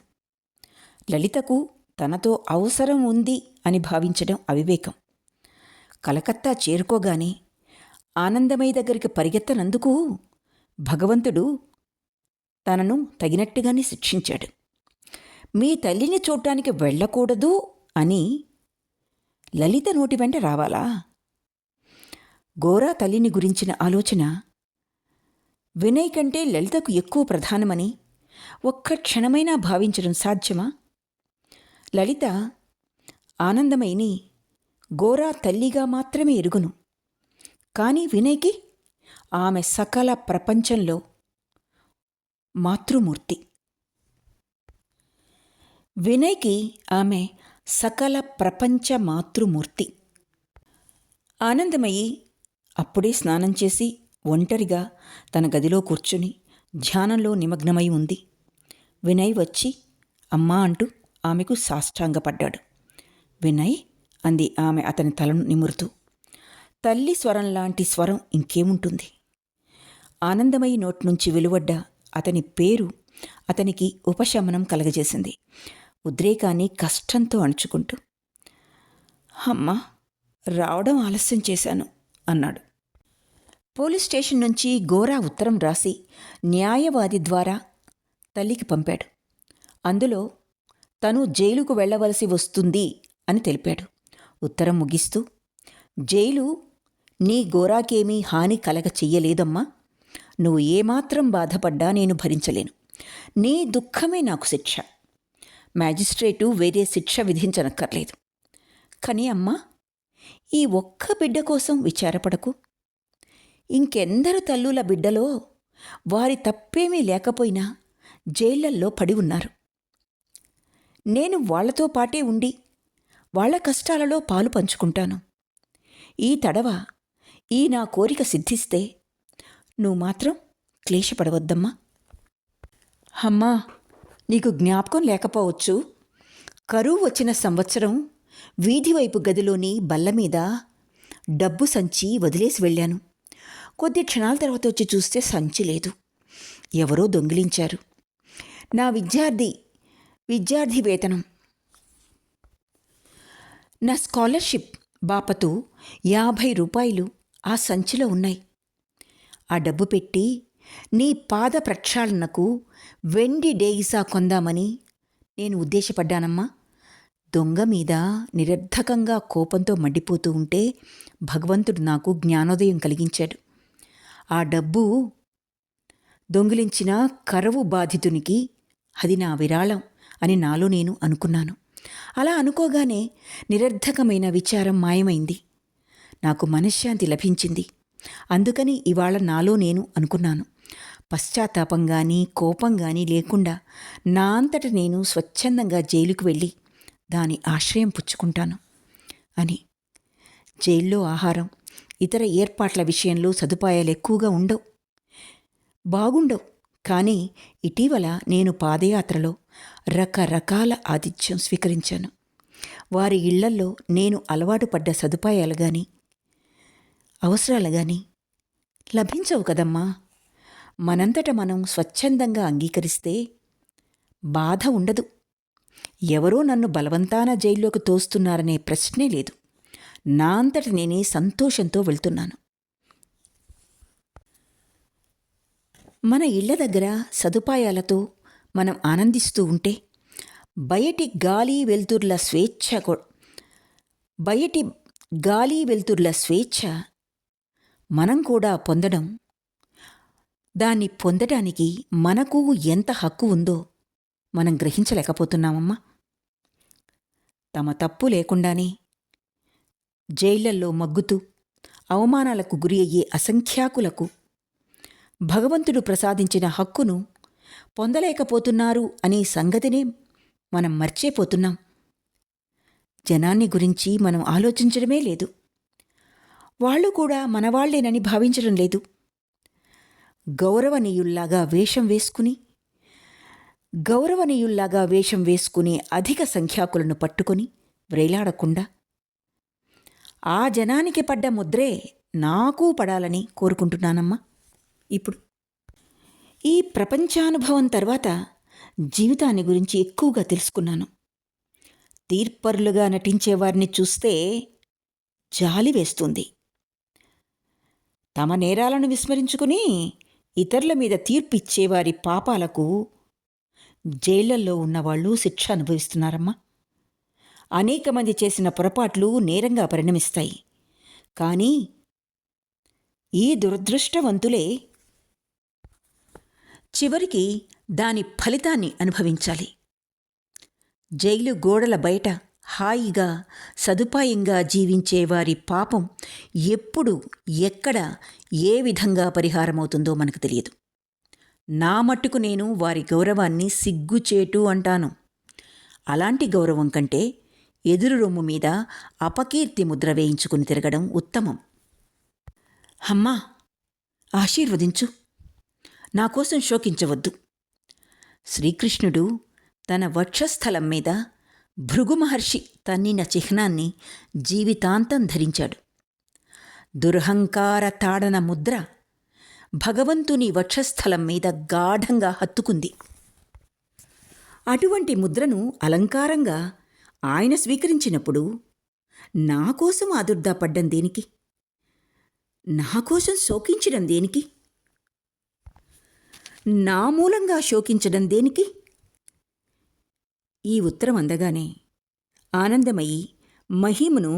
లలితకు తనతో అవసరం ఉంది అని భావించడం అవివేకం. కలకత్తా చేరుకోగానే ఆనందమయ్య దగ్గరికి పరిగెత్తనందుకు భగవంతుడు తనను తగినట్టుగానే శిక్షించాడు. మీ తల్లిని చూడటానికి వెళ్ళకూడదు అని లలిత నోటి వెంట రావాలా? గోరా తల్లిని గురించిన ఆలోచన వినయ్ కంటే లలితకు ఎక్కువ ప్రధానమని ఒక్క క్షణమైనా భావించడం సాధ్యమా? లలిత ఆనందమయిని గోరా తల్లిగా మాత్రమే ఎరుగును. కానీ వినయ్కి ఆమె సకల ప్రపంచంలో మాతృమూర్తి. వినయ్కి ఆమె సకల ప్రపంచ మాతృమూర్తి. ఆనందమయ్యి అప్పుడే స్నానం చేసి ఒంటరిగా తన గదిలో కూర్చుని ధ్యానంలో నిమగ్నమై ఉంది. వినయ్ వచ్చి అమ్మా అంటూ ఆమెకు సాష్టాంగపడ్డాడు. వినయ్ అంది ఆమె అతని తలను నిమురుతూ. తల్లి స్వరంలాంటి స్వరం ఇంకేముంటుంది? ఆనందమయ్యి నోటి నుంచి వెలువడ్డ అతని పేరు అతనికి ఉపశమనం కలగజేసింది. ఉద్రేకాన్ని కష్టంతో అణుచుకుంటూ, అమ్మా, రావడం ఆలస్యం చేశాను అన్నాడు. పోలీస్ స్టేషన్ నుంచి గోరా ఉత్తరం రాసి న్యాయవాది ద్వారా తల్లికి పంపాడు. అందులో తను జైలుకు వెళ్ళవలసి వస్తుంది అని తెలిపాడు. ఉత్తరం ముగిస్తూ, జైలు నీ గోరాకేమీ హాని కలగ చెయ్యలేదమ్మా. నువ్వు ఏమాత్రం బాధపడ్డా నేను భరించలేను. నీ దుఃఖమే నాకు శిక్ష. మ్యాజిస్ట్రేటు వేరే శిక్ష విధించనక్కర్లేదు. కానీ అమ్మా, ఈ ఒక్క బిడ్డ కోసం విచారపడకు. ఇంకెందరు తల్లుల బిడ్డలో వారి తప్పేమీ లేకపోయినా జైళ్లల్లో పడి ఉన్నారు. నేను వాళ్లతో పాటే ఉండి వాళ్ల కష్టాలలో పాలు పంచుకుంటాను. ఈ తడవ ఈ నా కోరిక సిద్ధిస్తే నువ్వు మాత్రం క్లేశపడవద్దమ్మా. అమ్మా, నీకు జ్ఞాపకం లేకపోవచ్చు, కరువు వచ్చిన సంవత్సరం వీధివైపు గదిలోని బల్లమీద డబ్బు సంచి వదిలేసి వెళ్ళాను. కొద్ది క్షణాల తర్వాత వచ్చి చూస్తే సంచి లేదు. ఎవరో దొంగిలించారు. నా విద్యార్థి వేతనం, నా స్కాలర్షిప్ బాపతు 50 రూపాయలు ఆ సంచిలో ఉన్నాయి. ఆ డబ్బు పెట్టి నీ పాద ప్రక్షాళనకు వెండి డేగిసా కొందామని నేను ఉద్దేశపడ్డానమ్మా. దొంగ మీద నిరర్ధకంగా కోపంతో మండిపోతూ ఉంటే భగవంతుడు నాకు జ్ఞానోదయం కలిగించాడు. ఆ డబ్బు దొంగిలించిన కరువు బాధితునికి అది నా విరాళం అని నాలో నేను అనుకున్నాను. అలా అనుకోగానే నిరర్ధకమైన విచారం మాయమైంది. నాకు మనశ్శాంతి లభించింది. అందుకని ఇవాళ నాలో నేను అనుకున్నాను, పశ్చాత్తాపం కానీ కోపం కానీ లేకుండా నా అంతట నేను స్వచ్ఛందంగా జైలుకు వెళ్ళి దాని ఆశ్రయం పుచ్చుకుంటాను అని. జైల్లో ఆహారం, ఇతర ఏర్పాట్ల విషయంలో సదుపాయాలు ఎక్కువగా బాగుండవు. కానీ ఇటీవల నేను పాదయాత్రలో రకరకాల ఆతిథ్యం స్వీకరించాను. వారి ఇళ్లల్లో నేను అలవాటు పడ్డ సదుపాయాలు కానీ అవసరాలు కానీ లభించవు కదమ్మా. మనంతట మనం స్వచ్ఛందంగా అంగీకరిస్తే బాధ ఉండదు. ఎవరో నన్ను బలవంతాన జైల్లోకి తోస్తున్నారనే ప్రశ్నే లేదు. నా అంతట నేనే సంతోషంతో వెళ్తున్నాను. మన ఇళ్ల దగ్గర సదుపాయాలతో మనం ఆనందిస్తూ ఉంటే బయటి గాలి వెలుతుర్ల స్వేచ్ఛ మనం కూడా పొందడం, దాన్ని పొందడానికి మనకు ఎంత హక్కు ఉందో మనం గ్రహించలేకపోతున్నామమ్మా. తమ తప్పు లేకుండానే జైళ్లల్లో మగ్గుతూ అవమానాలకు గురి అయ్యే అసంఖ్యాకులకు భగవంతుడు ప్రసాదించిన హక్కును పొందలేకపోతున్నారు అనే సంగతినే మనం మర్చిపోతున్నాం. జనాన్ని గురించి మనం ఆలోచించడమే లేదు. వాళ్ళు కూడా మనవాళ్లేనని భావించడం లేదు. గౌరవనీయుల్లాగా వేషం వేసుకుని అధిక సంఖ్యాకులను పట్టుకొని వ్రేలాడకుండా ఆ జనానికి పడ్డ ముద్రే నాకూ పడాలని కోరుకుంటున్నానమ్మా. ఇప్పుడు ఈ ప్రపంచానుభవం తర్వాత జీవితాన్ని గురించి ఎక్కువగా తెలుసుకున్నాను. తీర్పరులుగా నటించేవారిని చూస్తే జాలి వేస్తుంది. తమ నేరాలను విస్మరించుకుని ఇతరుల మీద తీర్పిచ్చేవారి పాపాలకు జైళ్లల్లో ఉన్నవాళ్లు శిక్ష అనుభవిస్తున్నారమ్మా. అనేక మంది చేసిన పొరపాట్లు నేరంగా పరిణమిస్తాయి. కానీ ఈ దురదృష్టవంతులే చివరికి దాని ఫలితాన్ని అనుభవించాలి. జైలు గోడల బయట హాయిగా సదుపాయంగా జీవించే వారి పాపం ఎప్పుడు, ఎక్కడ, ఏ విధంగా పరిహారమవుతుందో మనకు తెలియదు. నా మట్టుకు నేను వారి గౌరవాన్ని సిగ్గుచేటు అంటాను. అలాంటి గౌరవం కంటే ఎదురు రొమ్ము మీద అపకీర్తి ముద్ర వేయించుకుని తిరగడం ఉత్తమం. అమ్మా, ఆశీర్వదించు. నా కోసం శోకించవద్దు. శ్రీకృష్ణుడు తన వక్షస్థలం మీద భృగు మహర్షి తన్నిన చిహ్నాన్ని జీవితాంతం ధరించాడు. దురహంకార తాడన ముద్ర భగవంతుని వక్షస్థలం మీద గాఢంగా హత్తుకుంది. అటువంటి ముద్రను అలంకారంగా ఆయన స్వీకరించినప్పుడు నా కోసం ఆదుర్దాపడ్డం దేనికి? నా కోసం శోకించడం దేనికి? నా మూలంగా శోకించడం దేనికి? ఈ ఉత్తరం అందగానే ఆనందమయ్యి మహీమును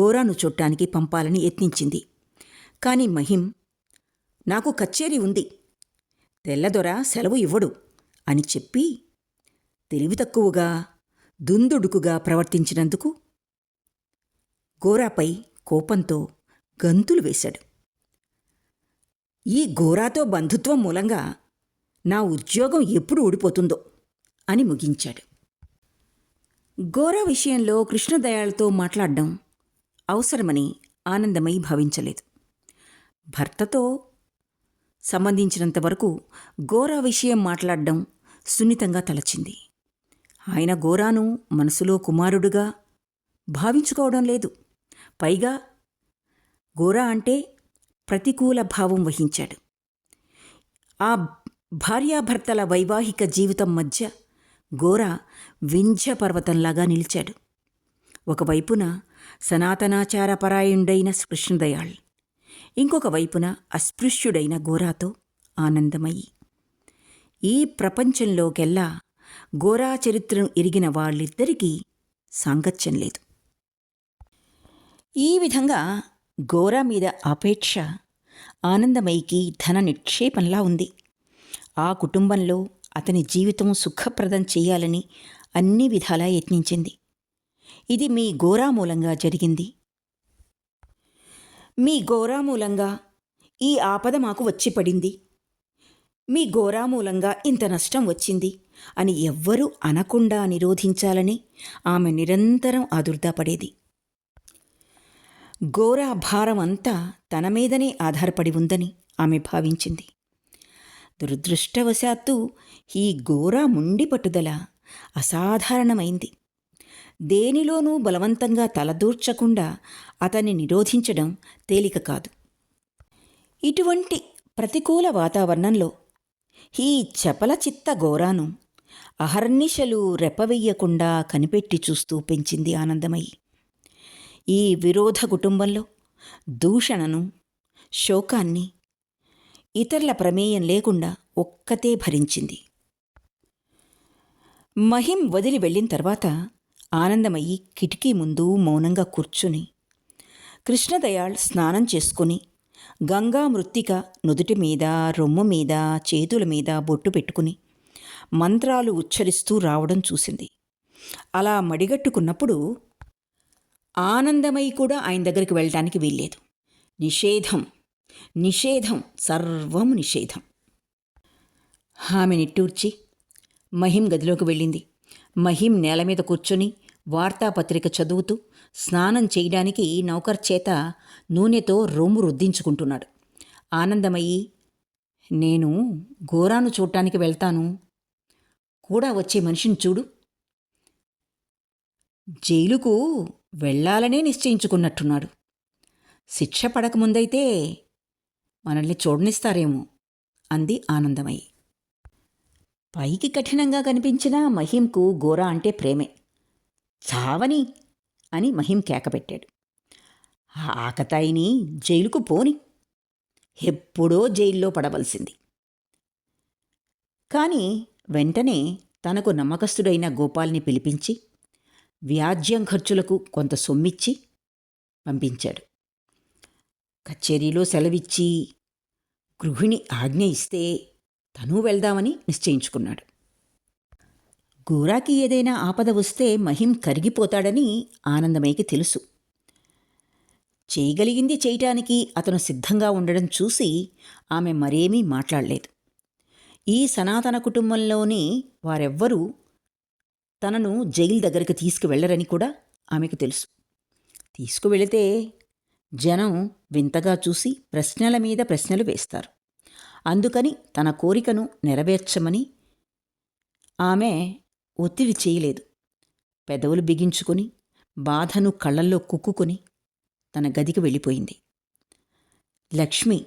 గోరాను చూడ్డానికి పంపాలని యత్నించింది. కాని మహిం, నాకు కచ్చేరీ ఉంది, తెల్లదొర సెలవు ఇవ్వడు అని చెప్పి తెలివి తక్కువగా దుందుడుకుగా ప్రవర్తించినందుకు గోరాపై కోపంతో గంతులు వేశాడు. ఈ గోరాతో బంధుత్వం మూలంగా నా ఉద్యోగం ఎప్పుడు ఊడిపోతుందో అని ముగించాడు. గోరా విషయంలో కృష్ణదయాళతో మాట్లాడడం అవసరమని ఆనందమయి భావించలేదు. భర్తతో సంబంధించినంతవరకు గోరా విషయం మాట్లాడడం సున్నితంగా తలచింది. ఆయన గోరాను మనసులో కుమారుడుగా భావించుకోవడం లేదు. పైగా గోరా అంటే ప్రతికూల భావం వహించాడు. ఆ భార్యాభర్తల వైవాహిక జీవితం మధ్య గోరా వింధ్య పర్వతంలాగా నిలిచాడు. ఒకవైపున సనాతనాచారపరాయణుడైన కృష్ణదయాళ్, ఇంకొక వైపున అస్పృశ్యుడైన గోరాతో ఆనందమయి. ఈ ప్రపంచంలోకెల్లా గోరా చరిత్రను ఎరిగిన వాళ్ళిద్దరికీ సాంగత్యం లేదు. ఈ విధంగా గోరా మీద ఆపేక్ష ఆనందమయికి ధన నిక్షేపంలా ఉంది. ఆ కుటుంబంలో అతని జీవితం సుఖప్రదం చేయాలని అన్ని విధాలా యత్నించింది. ఇది మీ గోరా మూలంగా జరిగింది. మీ గోరా మూలంగా ఈ ఆపద మాకు వచ్చి పడింది, మీ గోరా మూలంగా ఇంత నష్టం వచ్చింది అని ఎవ్వరూ అనకుండా నిరోధించాలని ఆమె నిరంతరం ఆదుర్దాపడేది. గోరా భారం అంతా తన మీదనే ఆధారపడి ఉందని ఆమె భావించింది. దురదృష్టవశాత్తు ఈ గోరా ముండి పట్టుదల అసాధారణమైంది. దేనిలోనూ బలవంతంగా తలదూర్చకుండా అతన్ని నిరోధించడం తేలిక కాదు. ఇటువంటి ప్రతికూల వాతావరణంలో ఈ చపల చిత్త గోరాను అహర్నిశలు రెప్పవెయ్యకుండా కనిపెట్టి చూస్తూ పెంచింది ఆనందమయి. ఈ విరోధ కుటుంబంలో దూషణను, శోకాన్ని ఇతరుల ప్రమేయం లేకుండా ఒక్కతే భరించింది. మహిం వదిలి వెళ్ళిన తర్వాత ఆనందమయ్యి కిటికీ ముందు మౌనంగా కూర్చుని కృష్ణదయాళ్ స్నానం చేసుకుని గంగా మృత్తిక నుదుటి మీద, రొమ్ము మీద, చేతుల మీద బొట్టు పెట్టుకుని మంత్రాలు ఉచ్చరిస్తూ రావడం చూసింది. అలా మడిగట్టుకున్నప్పుడు ఆనందమయి కూడా ఆయన దగ్గరికి వెళ్ళటానికి వీల్లేదు. నిషేధం, నిషేధం, సర్వం నిషేధం. ఆమె నిట్టూర్చి మహిం గదిలోకి వెళ్ళింది. మహిం నేల మీద కూర్చొని వార్తాపత్రిక చదువుతూ స్నానం చేయడానికి నౌకర్ చేత నూనెతో రొమ్ము రుద్దించుకుంటున్నాడు. ఆనందమయ్యి, నేను గోరాను చూడటానికి వెళ్తాను, కూడా వచ్చే మనిషిని చూడు. జైలుకు వెళ్ళాలనే నిశ్చయించుకున్నట్టున్నాడు. శిక్ష పడకముందైతే మనల్ని చూడనిస్తారేమో అంది ఆనందమయ్యి. పైకి కఠినంగా కనిపించిన మహింకు గోరా అంటే ప్రేమే. చావని అని మహిం కేకపెట్టాడు. ఆ ఆకతాయిని జైలుకు పోని, ఎప్పుడో జైల్లో పడవలసింది. కాని వెంటనే తనకు నమ్మకస్తుడైన గోపాల్ని పిలిపించి వ్యాజ్యం ఖర్చులకు కొంత సొమ్మిచ్చి పంపించాడు. కచేరీలో సెలవిచ్చి గృహిణి ఆజ్ఞ ఇస్తే తనూ వెళ్దామని నిశ్చయించుకున్నాడు. గోరాకి ఏదైనా ఆపద వస్తే మహిం కరిగిపోతాడని ఆనందమయ్యకి తెలుసు. చేయగలిగింది చేయటానికి అతను సిద్ధంగా ఉండడం చూసి ఆమె మరేమీ మాట్లాడలేదు. ఈ సనాతన కుటుంబంలోని వారెవ్వరూ తనను జైలు దగ్గరికి తీసుకువెళ్లరని కూడా ఆమెకు తెలుసు. తీసుకువెళితే జనం వింతగా చూసి ప్రశ్నల మీద ప్రశ్నలు వేస్తారు. అందుకని తన కోరికను నెరవేర్చమని ఆమె ఒత్తిడి చేయలేదు. పెదవులు బిగించుకొని బాధను కళ్ళల్లో కుక్కుకొని తన గదికి వెళ్ళిపోయింది. లక్ష్మి,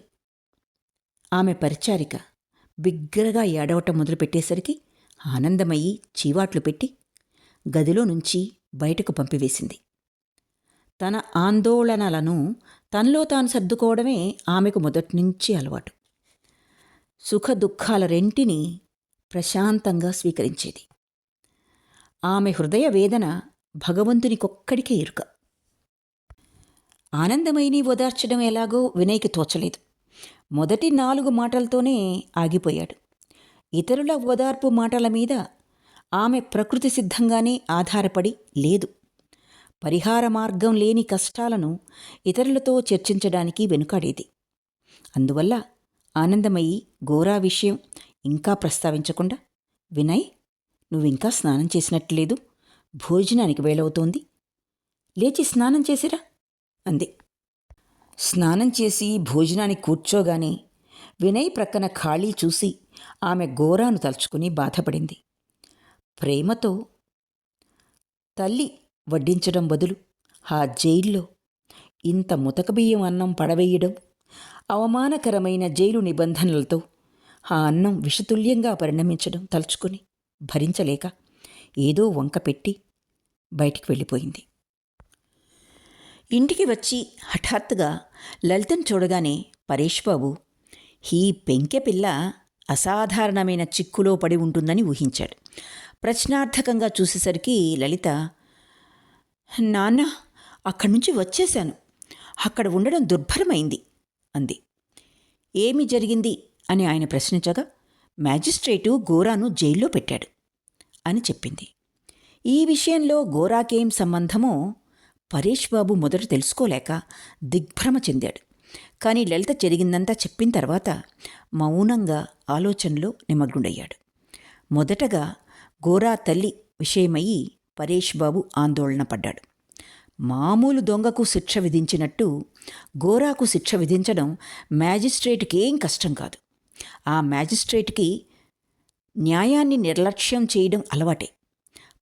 ఆమె పరిచారిక, బిగ్గరగా ఏడవటం మొదలుపెట్టేసరికి ఆనందమయ్యి చీవాట్లు పెట్టి గదిలో నుంచి బయటకు పంపివేసింది. తన ఆందోళనలను తనలో తాను సర్దుకోవడమే ఆమెకు మొదటినుంచి అలవాటు. సుఖ దుఃఖాల రెంటిని ప్రశాంతంగా స్వీకరించేది. ఆమె హృదయ వేదన భగవంతునికొక్కడికే ఎరుక. ఆనందమయిని ఓదార్చడం ఎలాగో వినయ్కి తోచలేదు. మొదటి 4 మాటలతోనే ఆగిపోయాడు. ఇతరుల ఓదార్పు మాటల మీద ఆమె ప్రకృతి సిద్ధంగానే ఆధారపడి లేదు. పరిహార మార్గం లేని కష్టాలను ఇతరులతో చర్చించడానికి వెనుకాడేది. అందువల్ల ఆనందమయి గోరా విషయం ఇంకా ప్రస్తావించకుండా, వినయ్, నువ్వింకా స్నానం చేసినట్లేదు, భోజనానికి వేళవుతోంది, లేచి స్నానం చేసిరా అంది. స్నానం చేసి భోజనానికి కూర్చోగానే వినయ్ ప్రక్కన ఖాళీ చూసి ఆమె గోరాను తలుచుకుని బాధపడింది. ప్రేమతో తల్లి వడ్డించడం బదులు ఆ జైల్లో ఇంత ముతకబియ్యం అన్నం పడవేయడం, అవమానకరమైన జైలు నిబంధనలతో ఆ అన్నం విషతుల్యంగా పరిణమించడం తలుచుకుని భరించలేక ఏదో వంక పెట్టి బయటికి వెళ్ళిపోయింది. ఇంటికి వచ్చి హఠాత్తుగా లలితను చూడగానే పరేష్ బాబు ఈ పెంకె పిల్ల అసాధారణమైన చిక్కులో పడి ఉంటుందని ఊహించాడు. ప్రశ్నార్థకంగా చూసేసరికి లలిత, నాన్న, అక్కడి నుంచి వచ్చేశాను, అక్కడ ఉండడం దుర్భరమైంది అంది. ఏమి జరిగింది అని ఆయన ప్రశ్నించగా, మ్యాజిస్ట్రేటు గోరాను జైల్లో పెట్టాడు అని చెప్పింది. ఈ విషయంలో గోరాకేం సంబంధమో పరేష్ బాబు మొదట తెలుసుకోలేక దిగ్భ్రమ చెందాడు. కానీ లలిత జరిగిందంతా చెప్పిన తర్వాత మౌనంగా ఆలోచనలో నిమగ్నుడయ్యాడు. మొదటగా గోరా తల్లి విషయమయ్యి పరేష్ బాబు ఆందోళన పడ్డాడు. మామూలు దొంగకు శిక్ష విధించినట్టు గోరాకు శిక్ష విధించడం మ్యాజిస్ట్రేట్కి ఏం కష్టం కాదు. ఆ మ్యాజిస్ట్రేట్కి న్యాయాన్ని నిర్లక్ష్యం చేయడం అలవాటే.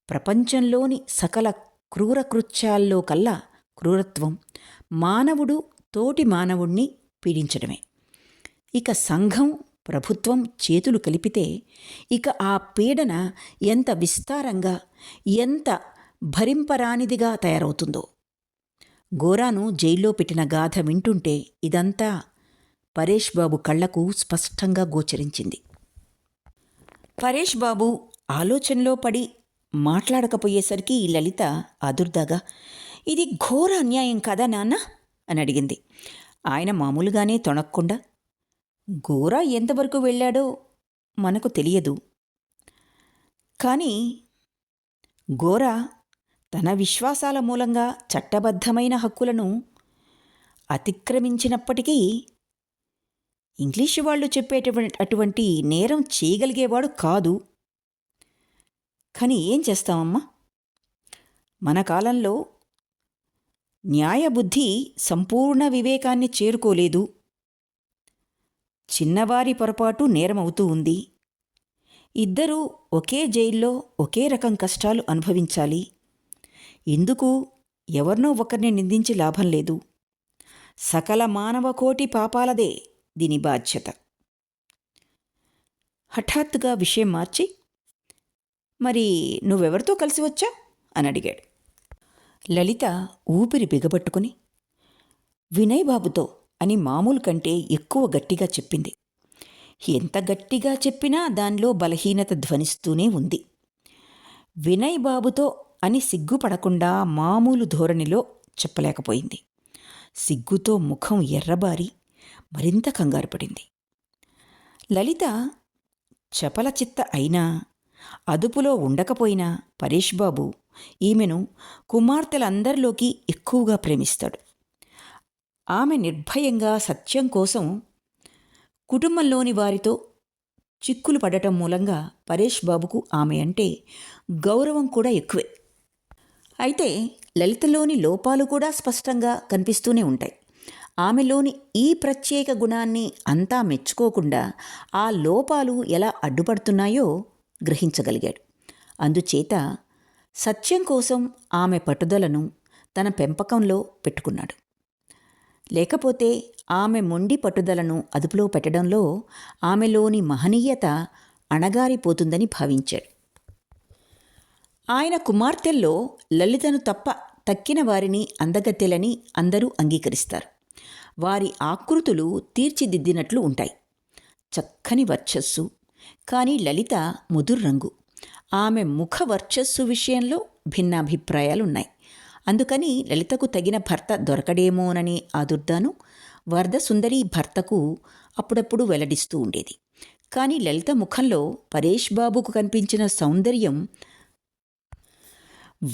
ప్రపంచంలోని సకల క్రూరకృత్యాల్లో కల్లా క్రూరత్వం మానవుడు తోటి మానవుణ్ణి పీడించడమే. ఇక సంఘం, ప్రభుత్వం చేతులు కలిపితే ఇక ఆ పీడన ఎంత విస్తారంగా, ఎంత భరింపరానిదిగా తయారవుతుందో. గోరాను జైల్లో పెట్టిన గాథ వింటుంటే ఇదంతా పరేష్ బాబు కళ్లకు స్పష్టంగా గోచరించింది. పరేష్ బాబు ఆలోచనలో పడి మాట్లాడకపోయేసరికి లలిత ఆదుర్దాగా, ఇది ఘోర అన్యాయం కదా నాన్న అని అడిగింది. ఆయన మామూలుగానే తొణక్కుండా, గోరా ఎంతవరకు వెళ్ళాడో మనకు తెలియదు, కానీ గోరా తన విశ్వాసాల మూలంగా చట్టబద్ధమైన హక్కులను అతిక్రమించినప్పటికీ ఇంగ్లీషు వాళ్ళు అటువంటి నేరం చేయగలిగేవాడు కాదు. కానీ ఏం చేస్తామమ్మా, మన కాలంలో న్యాయబుద్ధి సంపూర్ణ వివేకాన్ని చేరుకోలేదు. చిన్నవారి పొరపాటు నేరమవుతూ ఉంది. ఇద్దరూ ఒకే జైల్లో ఒకే రకం కష్టాలు అనుభవించాలి. ఇందుకు ఎవరినో ఒకరిని నిందించి లాభం లేదు. సకల మానవకోటి పాపాలదే దీని బాధ్యత. హఠాత్తుగా విషయం మార్చి, మరి నువ్వెవరితో కలిసి వచ్చా అని అడిగాడు. లలిత ఊపిరి బిగబట్టుకుని, వినయ్ బాబుతో అని మామూలు కంటే ఎక్కువ గట్టిగా చెప్పింది. ఎంత గట్టిగా చెప్పినా దానిలో బలహీనత ధ్వనిస్తూనే ఉంది. వినయ్ బాబుతో అని సిగ్గుపడకుండా మామూలు ధోరణిలో చెప్పలేకపోయింది. సిగ్గుతో ముఖం ఎర్రబారి మరింత కంగారుపడింది. లలిత చపల చిత్త అయినా, అదుపులో ఉండకపోయినా పరేష్ బాబు ఈమెను కుమార్తెలందరిలోకి ఎక్కువగా ప్రేమిస్తాడు. ఆమె నిర్భయంగా సత్యం కోసం కుటుంబంలోని వారితో చిక్కులు పడటం మూలంగా పరేష్ బాబుకు ఆమె అంటే గౌరవం కూడా ఎక్కువే. అయితే లలితలోని లోపాలు కూడా స్పష్టంగా కనిపిస్తూనే ఉంటాయి. ఆమెలోని ఈ ప్రత్యేక గుణాన్ని అంతా మెచ్చుకోకుండా ఆ లోపాలు ఎలా అడ్డుపడుతున్నాయో గ్రహించగలిగాడు. అందుచేత సత్యం కోసం ఆమె పట్టుదలను తన పెంపకంలో పెట్టుకున్నాడు. లేకపోతే ఆమె మొండి పట్టుదలను అదుపులో పెట్టడంలో ఆమెలోని మహనీయత అణగారిపోతుందని భావించాడు. ఆయన కుమార్తెల్లో లలితను తప్ప తక్కిన వారిని అందగత్తెలని అందరూ అంగీకరిస్తారు. వారి ఆకృతులు తీర్చిదిద్దినట్లు ఉంటాయి. చక్కని వర్చస్సు, కానీ లలిత ముదురు రంగు. ఆమె ముఖ వర్చస్సు విషయంలో భిన్నాభిప్రాయాలున్నాయి. అందుకని లలితకు తగిన భర్త దొరకడేమోనని ఆదుర్దాను వరదసుందరి భర్తకు అప్పుడప్పుడు వెల్లడిస్తూ ఉండేది. కానీ లలిత ముఖంలో పరేష్ బాబుకు కనిపించిన సౌందర్యం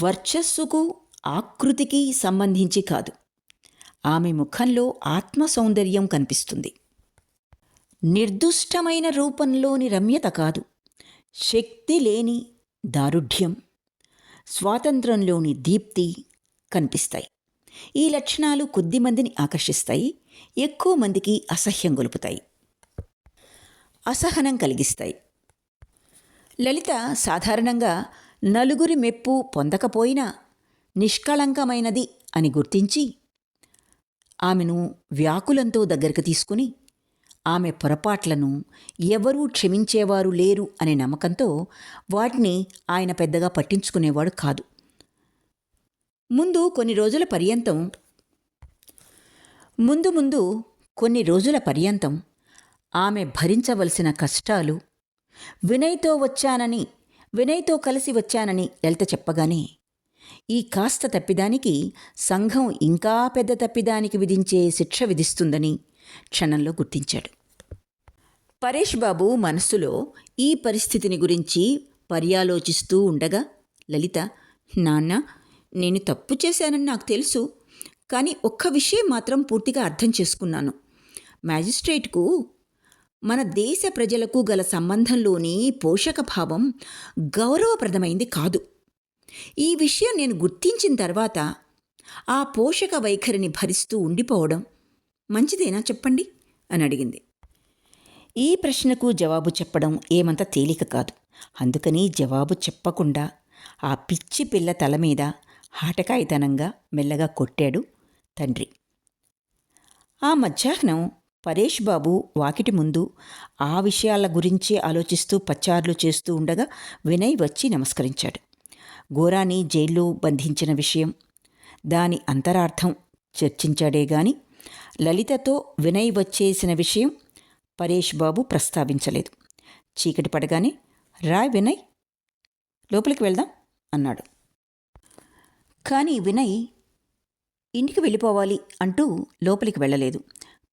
వర్చస్సుకు, ఆకృతికి సంబంధించి కాదు. ఆమె ముఖంలో ఆత్మ సౌందర్యం కనిపిస్తుంది. నిర్దుష్టమైన రూపంలోని రమ్యత కాదు, శక్తి లేని దారుఢ్యం, స్వాతంత్రంలోని దీప్తి కనిపిస్తాయి. ఈ లక్షణాలు కొద్దిమందిని ఆకర్షిస్తాయి, ఎక్కువ మందికి అసహ్యం గొలుపుతాయి, అసహనం కలిగిస్తాయి. లలిత సాధారణంగా నలుగురి మెప్పు పొందకపోయినా నిష్కళంకమైనది అని గుర్తించి ఆమెను వ్యాకులంతో దగ్గరకు తీసుకుని ఆమె పొరపాట్లను ఎవరూ క్షమించేవారు లేరు అనే నమ్మకంతో వాటిని ఆయన పెద్దగా పట్టించుకునేవాడు కాదు. ముందు కొన్ని రోజుల పర్యంతం ఆమె భరించవలసిన కష్టాలు, వినయ్తో కలిసి వచ్చానని లలిత చెప్పగానే ఈ కాస్త తప్పిదానికి సంఘం ఇంకా పెద్ద తప్పిదానికి విధించే శిక్ష విధిస్తుందని క్షణంలో గుర్తించాడు. పరేష్ బాబు మనస్సులో ఈ పరిస్థితిని గురించి పర్యాలోచిస్తూ ఉండగా లలిత, నాన్న, నేను తప్పు చేశానని నాకు తెలుసు, కానీ ఒక్క విషయం మాత్రం పూర్తిగా అర్థం చేసుకున్నాను. మ్యాజిస్ట్రేట్కు మన దేశ ప్రజలకు గల సంబంధంలోని పోషక భావం గౌరవప్రదమైంది కాదు. ఈ విషయం నేను గుర్తించిన తర్వాత ఆ పోషక వైఖరిని భరిస్తూ ఉండిపోవడం మంచిదేనా చెప్పండి అని అడిగింది. ఈ ప్రశ్నకు జవాబు చెప్పడం ఏమంత తేలిక కాదు. అందుకని జవాబు చెప్పకుండా ఆ పిచ్చి పిల్ల తల మీద హాటకాయితనంగా మెల్లగా కొట్టాడు తండ్రి. ఆ మధ్యాహ్నం పరేష్ బాబు వాకిటి ముందు ఆ విషయాల గురించే ఆలోచిస్తూ పచార్లు చేస్తూ ఉండగా వినయ్ వచ్చి నమస్కరించాడు. గోరాని జైల్లో బంధించిన విషయం, దాని అంతరార్థం చర్చించాడే గాని లలితతో వినయ్ వచ్చేసిన విషయం పరేష్ బాబు ప్రస్తావించలేదు. చీకటి పడగానే, రా వినయ్, లోపలికి వెళ్దాం అన్నాడు. కానీ వినయ్ ఇంటికి వెళ్ళిపోవాలి అంటూ లోపలికి వెళ్ళలేదు.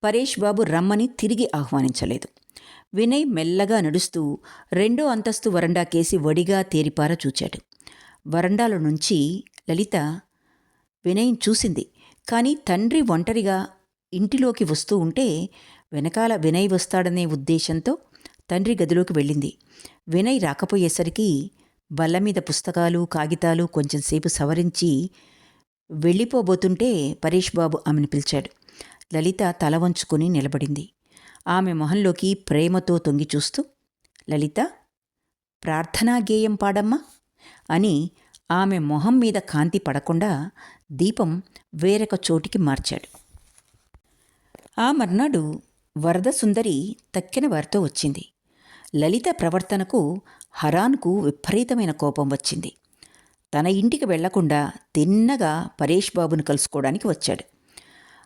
పరేష్ బాబు రమ్మని తిరిగి ఆహ్వానించలేదు. వినయ్ మెల్లగా నడుస్తూ 2వ అంతస్తు వరండాకేసి వడిగా తేరిపార చూచాడు. వరండాలో నుంచి లలిత వినయ్ని చూసింది. కానీ తండ్రి ఒంటరిగా ఇంటిలోకి వస్తూ ఉంటే వెనకాల వినయ్ వస్తాడనే ఉద్దేశంతో తండ్రి గదిలోకి వెళ్ళింది. వినయ్ రాకపోయేసరికి బల్లమీద పుస్తకాలు, కాగితాలు కొంచెంసేపు సవరించి వెళ్ళిపోబోతుంటే పరేష్ బాబు ఆమెను పిలిచాడు. లలిత తల వంచుకొని నిలబడింది. ఆమె మొహంలోకి ప్రేమతో తొంగి చూస్తూ, లలిత, ప్రార్థనా గేయం పాడమ్మా అని ఆమె మొహం మీద కాంతి పడకుండా దీపం వేరొక చోటికి మార్చాడు. ఆ మర్నాడు వరదసుందరి తక్కిన వారితో వచ్చింది. లలిత ప్రవర్తనకు హరాన్కు విపరీతమైన కోపం వచ్చింది. తన ఇంటికి వెళ్లకుండా తిన్నగా పరేష్ బాబును కలుసుకోవడానికి వచ్చాడు.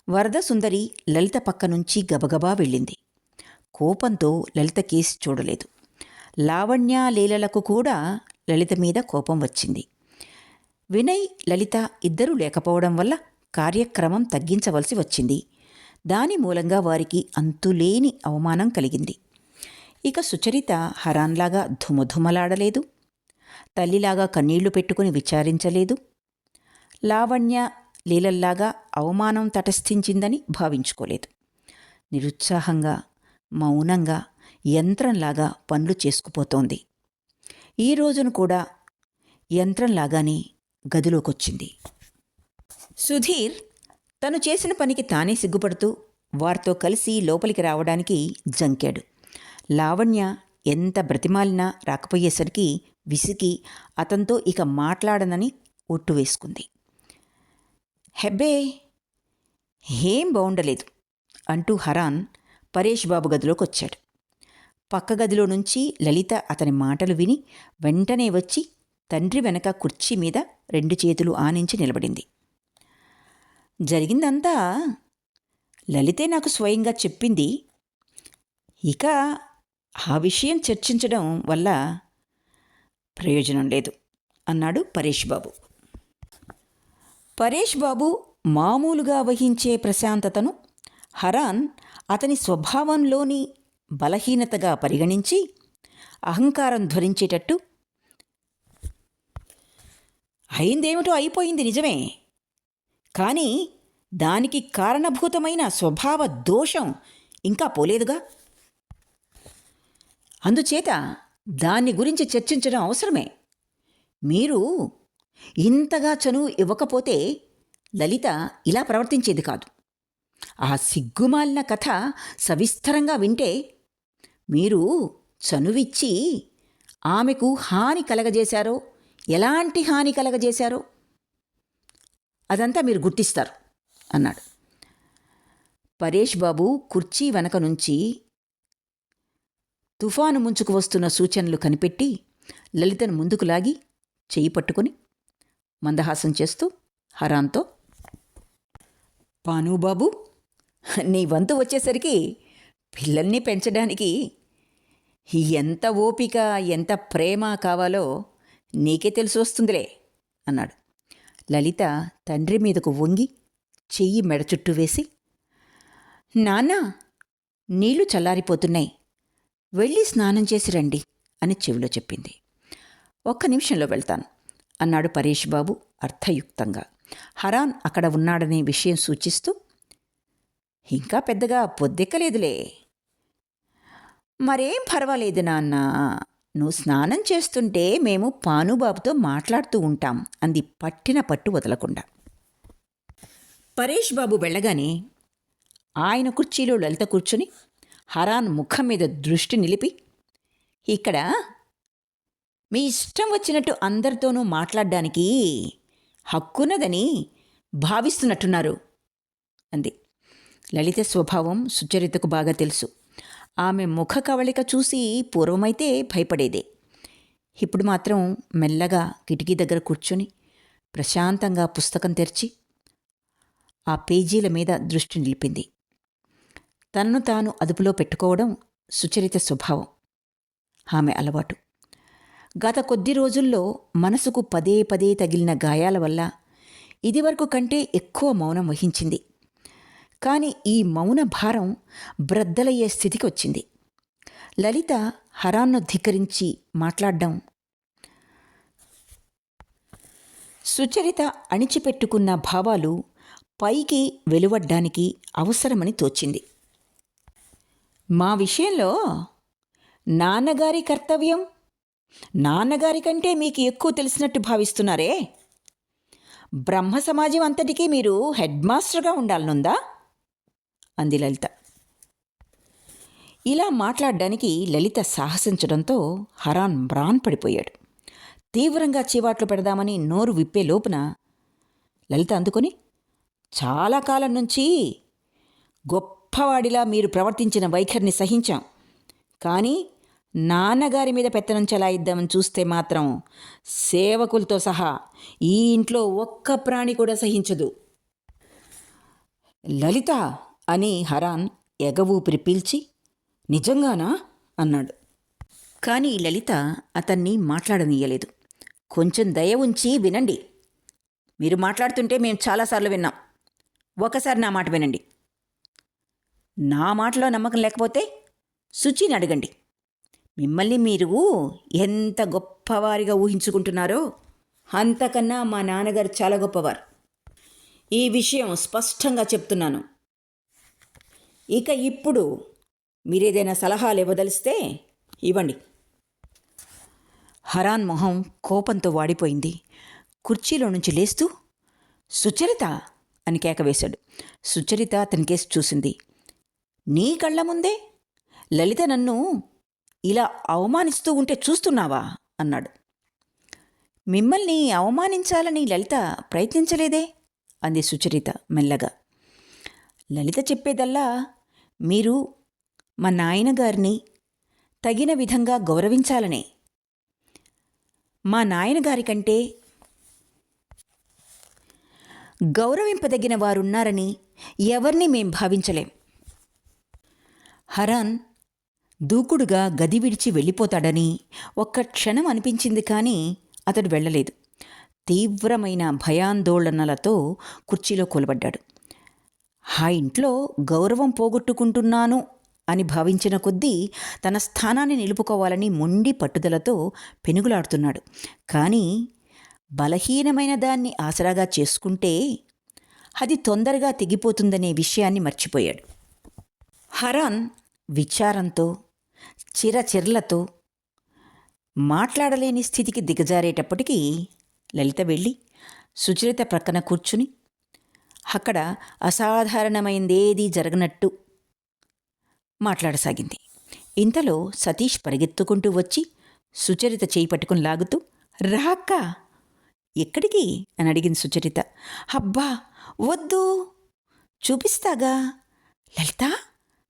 వరదసుందరి లలిత పక్క నుంచి గబగబా వెళ్ళింది. కోపంతో లలిత కేసి చూడలేదు. లావణ్య, లీలలకు కూడా లలిత మీద కోపం వచ్చింది. వినయ్, లలిత ఇద్దరూ లేకపోవడం వల్ల కార్యక్రమం తగ్గించవలసి వచ్చింది. దాని మూలంగా వారికి అంతులేని అవమానం కలిగింది. ఇక సుచరిత హరాన్లాగా ధుమధుమలాడలేదు. తల్లిలాగా కన్నీళ్లు పెట్టుకుని విచారించలేదు. లావణ్య, లీలల్లాగా అవమానం తటస్థించిందని భావించుకోలేదు. నిరుత్సాహంగా, మౌనంగా, యంత్రంలాగా పనులు చేసుకుపోతోంది. ఈ రోజును కూడా యంత్రంలాగానే గదిలోకొచ్చింది. సుధీర్ తను చేసిన పనికి తానే సిగ్గుపడుతూ వారితో కలిసి లోపలికి రావడానికి జంకాడు. లావణ్య ఎంత బ్రతిమాలినా రాకపోయేసరికి విసిగి అతనితో ఇక మాట్లాడనని ఒట్టు వేసుకుంది. హెబ్బే, ఏం బాగుండలేదు అంటూ హరాన్ పరేష్ బాబు గదిలోకి వచ్చాడు. పక్క గదిలో నుంచి లలిత అతని మాటలు విని వెంటనే వచ్చి తండ్రి వెనక కుర్చీ మీద 2 చేతులు ఆనించి నిలబడింది. జరిగిందంతా లలితే నాకు స్వయంగా చెప్పింది. ఇక ఆ విషయం చర్చించడం వల్ల ప్రయోజనం లేదు అన్నాడు పరేష్ బాబు. పరేష్ బాబు మామూలుగా వహించే ప్రశాంతతను హరాన్ అతని స్వభావంలోని బలహీనతగా పరిగణించి అహంకారం ధ్వరించేటట్టు, అయిందేమిటో అయిపోయింది నిజమే, కానీ దానికి కారణభూతమైన స్వభావ దోషం ఇంకా పోలేదుగా, అందుచేత దాన్ని గురించి చర్చించడం అవసరమే. మీరు ఇంతగా చనువు ఇవ్వకపోతే లలిత ఇలా ప్రవర్తించేది కాదు. ఆ సిగ్గుమాలిన కథ సవిస్తరంగా వింటే మీరు చనువిచ్చి ఆమెకు హాని కలగజేశారో, ఎలాంటి హాని కలగజేశారో అదంతా మీరు గుర్తిస్తారు అన్నాడు. పరేష్ బాబు కుర్చీ వెనక నుంచి తుఫాను ముంచుకు వస్తున్న సూచనలు కనిపెట్టి లలితను ముందుకు లాగి చెయ్యి పట్టుకుని మందహాసం చేస్తూ హరాన్తో, పానుబాబు, నీ వంతు వచ్చేసరికి పిల్లల్ని పెంచడానికి ఎంత ఓపిక, ఎంత ప్రేమ కావాలో నీకే తెలిసి వస్తుందిలే అన్నాడు. లలిత తండ్రి మీదకు వంగి చెయ్యి మెడ చుట్టూ వేసి, నాన్న, నీళ్లు చల్లారిపోతున్నాయి, వెళ్ళి స్నానం చేసి రండి అని చెవిలో చెప్పింది. 1 నిమిషంలో వెళ్తాను అన్నాడు పరేష్ బాబు అర్థయుక్తంగా. హరాన్ అక్కడ ఉన్నాడనే విషయం సూచిస్తూ, ఇంకా పెద్దగా పొద్దెక్కలేదులే. మరేం పర్వాలేదు నాన్న, నువ్వు స్నానం చేస్తుంటే మేము పానుబాబుతో మాట్లాడుతూ ఉంటాం అంది పట్టిన పట్టు వదలకుండా. పరేష్ బాబు వెళ్ళగానే ఆయన కుర్చీలో లలిత కూర్చుని హరాన్ ముఖం మీద దృష్టి నిలిపి, ఇక్కడ మీ ఇష్టం వచ్చినట్టు అందరితోనూ మాట్లాడ్డానికి హక్కున్నదని భావిస్తున్నట్టున్నారు అంది. లలిత స్వభావం సుచరితకు బాగా తెలుసు. ఆమె ముఖ కవళిక చూసి పూర్వమైతే భయపడేదే. ఇప్పుడు మాత్రం మెల్లగా కిటికీ దగ్గర కూర్చొని ప్రశాంతంగా పుస్తకం తెరిచి ఆ పేజీల మీద దృష్టి నిలిపింది. తనను తాను అదుపులో పెట్టుకోవడం సుచరిత స్వభావం, ఆమె అలవాటు. గత కొద్ది రోజుల్లో మనసుకు పదే పదే తగిలిన గాయాల వల్ల ఇదివరకు కంటే ఎక్కువ మౌనం వహించింది. కాని ఈ మౌన భారం బ్రద్దలయ్యే స్థితికి వచ్చింది. లలిత హరాన్ను ధిక్కరించి మాట్లాడ్డం సుచరిత అణిచిపెట్టుకున్న భావాలు పైకి వెలువడ్డానికి అవసరమని తోచింది. మా విషయంలో నాన్నగారి కర్తవ్యం నాన్నగారి కంటే మీకు ఎక్కువ తెలిసినట్టు భావిస్తున్నారే. బ్రహ్మ సమాజం అంతటికీ మీరు హెడ్ మాస్టర్గా ఉండాలనుందా అంది లలిత. ఇలా మాట్లాడ్డానికి లలిత సాహసించడంతో హరాన్ మ్రాన్ పడిపోయాడు. తీవ్రంగా చీవాట్లు పెడదామని నోరు విప్పే లోపున లలిత అందుకొని, చాలా కాలం నుంచి గొప్పవాడిలా మీరు ప్రవర్తించిన వైఖరిని సహించాం, కానీ నాన్నగారి మీద పెత్తనం చెలాయిద్దామని చూస్తే మాత్రం సేవకులతో సహా ఈ ఇంట్లో ఒక్క ప్రాణి కూడా సహించదు. లలిత అని హరాన్ ఎగవూపిరి పీల్చి, నిజంగానా అన్నాడు. కానీ లలిత అతన్ని మాట్లాడనీయలేదు. కొంచెం దయ ఉంచి వినండి. మీరు మాట్లాడుతుంటే మేము చాలాసార్లు విన్నాం. ఒకసారి నా మాట వినండి. నా మాటలో నమ్మకం లేకపోతే శుచిని అడగండి. మిమ్మల్ని మీరు ఎంత గొప్పవారిగా ఊహించుకుంటున్నారో అంతకన్నా మా నాన్నగారు చాలా గొప్పవారు. ఈ విషయం స్పష్టంగా చెప్తున్నాను. ఇక ఇప్పుడు మీరేదైనా సలహాలు ఇవ్వదలిస్తే ఇవ్వండి. హరాన్ మొహం కోపంతో వాడిపోయింది. కుర్చీలో నుంచి లేస్తూ, సుచరిత అని కేకవేశాడు. సుచరిత అతని కేసు చూసింది. నీ కళ్ళ ముందే లలిత నన్ను ఇలా అవమానిస్తూ ఉంటే చూస్తున్నావా అన్నాడు. మిమ్మల్ని అవమానించాలని లలిత ప్రయత్నించలేదే అంది సుచరిత మెల్లగా. లలిత చెప్పేదల్లా మీరు మా నాయనగారిని తగిన విధంగా గౌరవించాలనే. మా నాయనగారి కంటే గౌరవింపదగిన వారున్నారని ఎవరిని మేం భావించలేం. హరాన్ దూకుడుగా గది విడిచి వెళ్ళిపోతాడని ఒక్క క్షణం అనిపించింది, కానీ అతడు వెళ్ళలేదు. తీవ్రమైన భయాందోళనలతో కుర్చీలో కూలబడ్డాడు. ఆ ఇంట్లో గౌరవం పోగొట్టుకుంటున్నాను అని భావించిన కొద్దీ తన స్థానాన్ని నిలుపుకోవాలని మొండి పట్టుదలతో పెనుగులాడుతున్నాడు. కానీ బలహీనమైన దాన్ని ఆసరాగా చేసుకుంటే అది తొందరగా తెగిపోతుందనే విషయాన్ని మర్చిపోయాడు. హరాన్ విచారంతో చిరచిర్లతో మాట్లాడలేని స్థితికి దిగజారేటప్పటికీ లలిత వెళ్ళి సుచరిత ప్రక్కన కూర్చుని అక్కడ అసాధారణమైందేదీ జరగనట్టు మాట్లాడసాగింది. ఇంతలో సతీష్ పరిగెత్తుకుంటూ వచ్చి సుచరిత చేయి పట్టుకుని లాగుతూ, రాక్క ఎక్కడికి అని అడిగింది సుచరిత. అబ్బా వద్దు, చూపిస్తాగా. లలిత,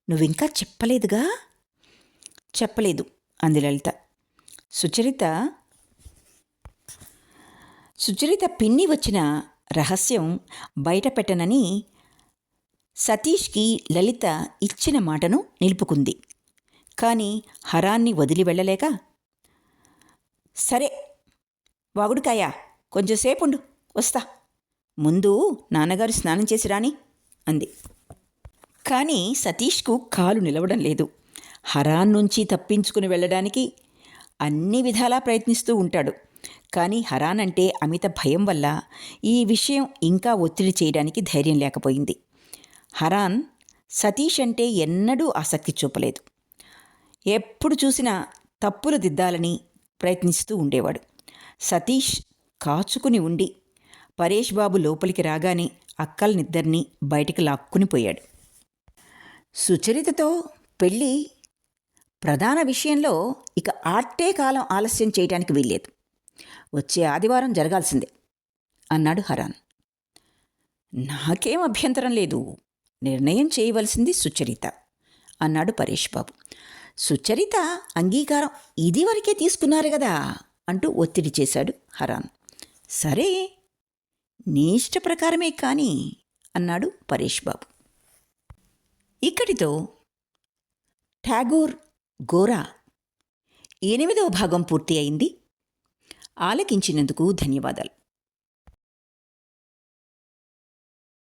నువ్వింకా చెప్పలేదుగా. చెప్పలేదు అంది లలిత. సుచరిత పిన్ని వచ్చిన రహస్యం బయట పెట్టనని సతీష్కి లలిత ఇచ్చిన మాటను నిలుపుకుంది. కానీ హరాన్ని వదిలి వెళ్ళలేక, సరే వాగుడుకాయ, కొంచెంసేపుండు, వస్తా, ముందు నాన్నగారు స్నానం చేసి రాని అంది. కానీ సతీష్కు కాలు నిలవడం లేదు. హరాన్ నుంచి తప్పించుకుని వెళ్ళడానికి అన్ని విధాలా ప్రయత్నిస్తూ ఉంటాడు. కానీ హరాన్ అంటే అమిత భయం వల్ల ఈ విషయం ఇంకా ఒత్తిడి చేయడానికి ధైర్యం లేకపోయింది. హరాన్ సతీష్ అంటే ఎన్నడూ ఆసక్తి చూపలేదు. ఎప్పుడు చూసినా తప్పులు దిద్దాలని ప్రయత్నిస్తూ ఉండేవాడు. సతీష్ కాచుకుని ఉండి పరేష్ బాబు లోపలికి రాగానే అక్కల్నిద్దరినీ బయటికి లాక్కుని పోయాడు. సుచరితతో పెళ్ళి ప్రధాన విషయంలో ఇక ఆట్టే కాలం ఆలస్యం చేయడానికి వీల్లేదు. వచ్చే ఆదివారం జరగాల్సిందే అన్నాడు హరాన్. నాకేం అభ్యంతరం లేదు, నిర్ణయం చేయవలసింది సుచరిత అన్నాడు పరేష్ బాబు. సుచరిత అంగీకారం ఇదివరకే తీసుకున్నారు కదా అంటూ ఒత్తిడి చేశాడు హరాన్. సరే, నీ ఇష్ట ప్రకారమే కానీ అన్నాడు పరేష్ బాబు. ఇక్కడితో ఠాగూర్ గోరా 8వ భాగం పూర్తి అయింది. ఆలకించినందుకు ధన్యవాదాలు.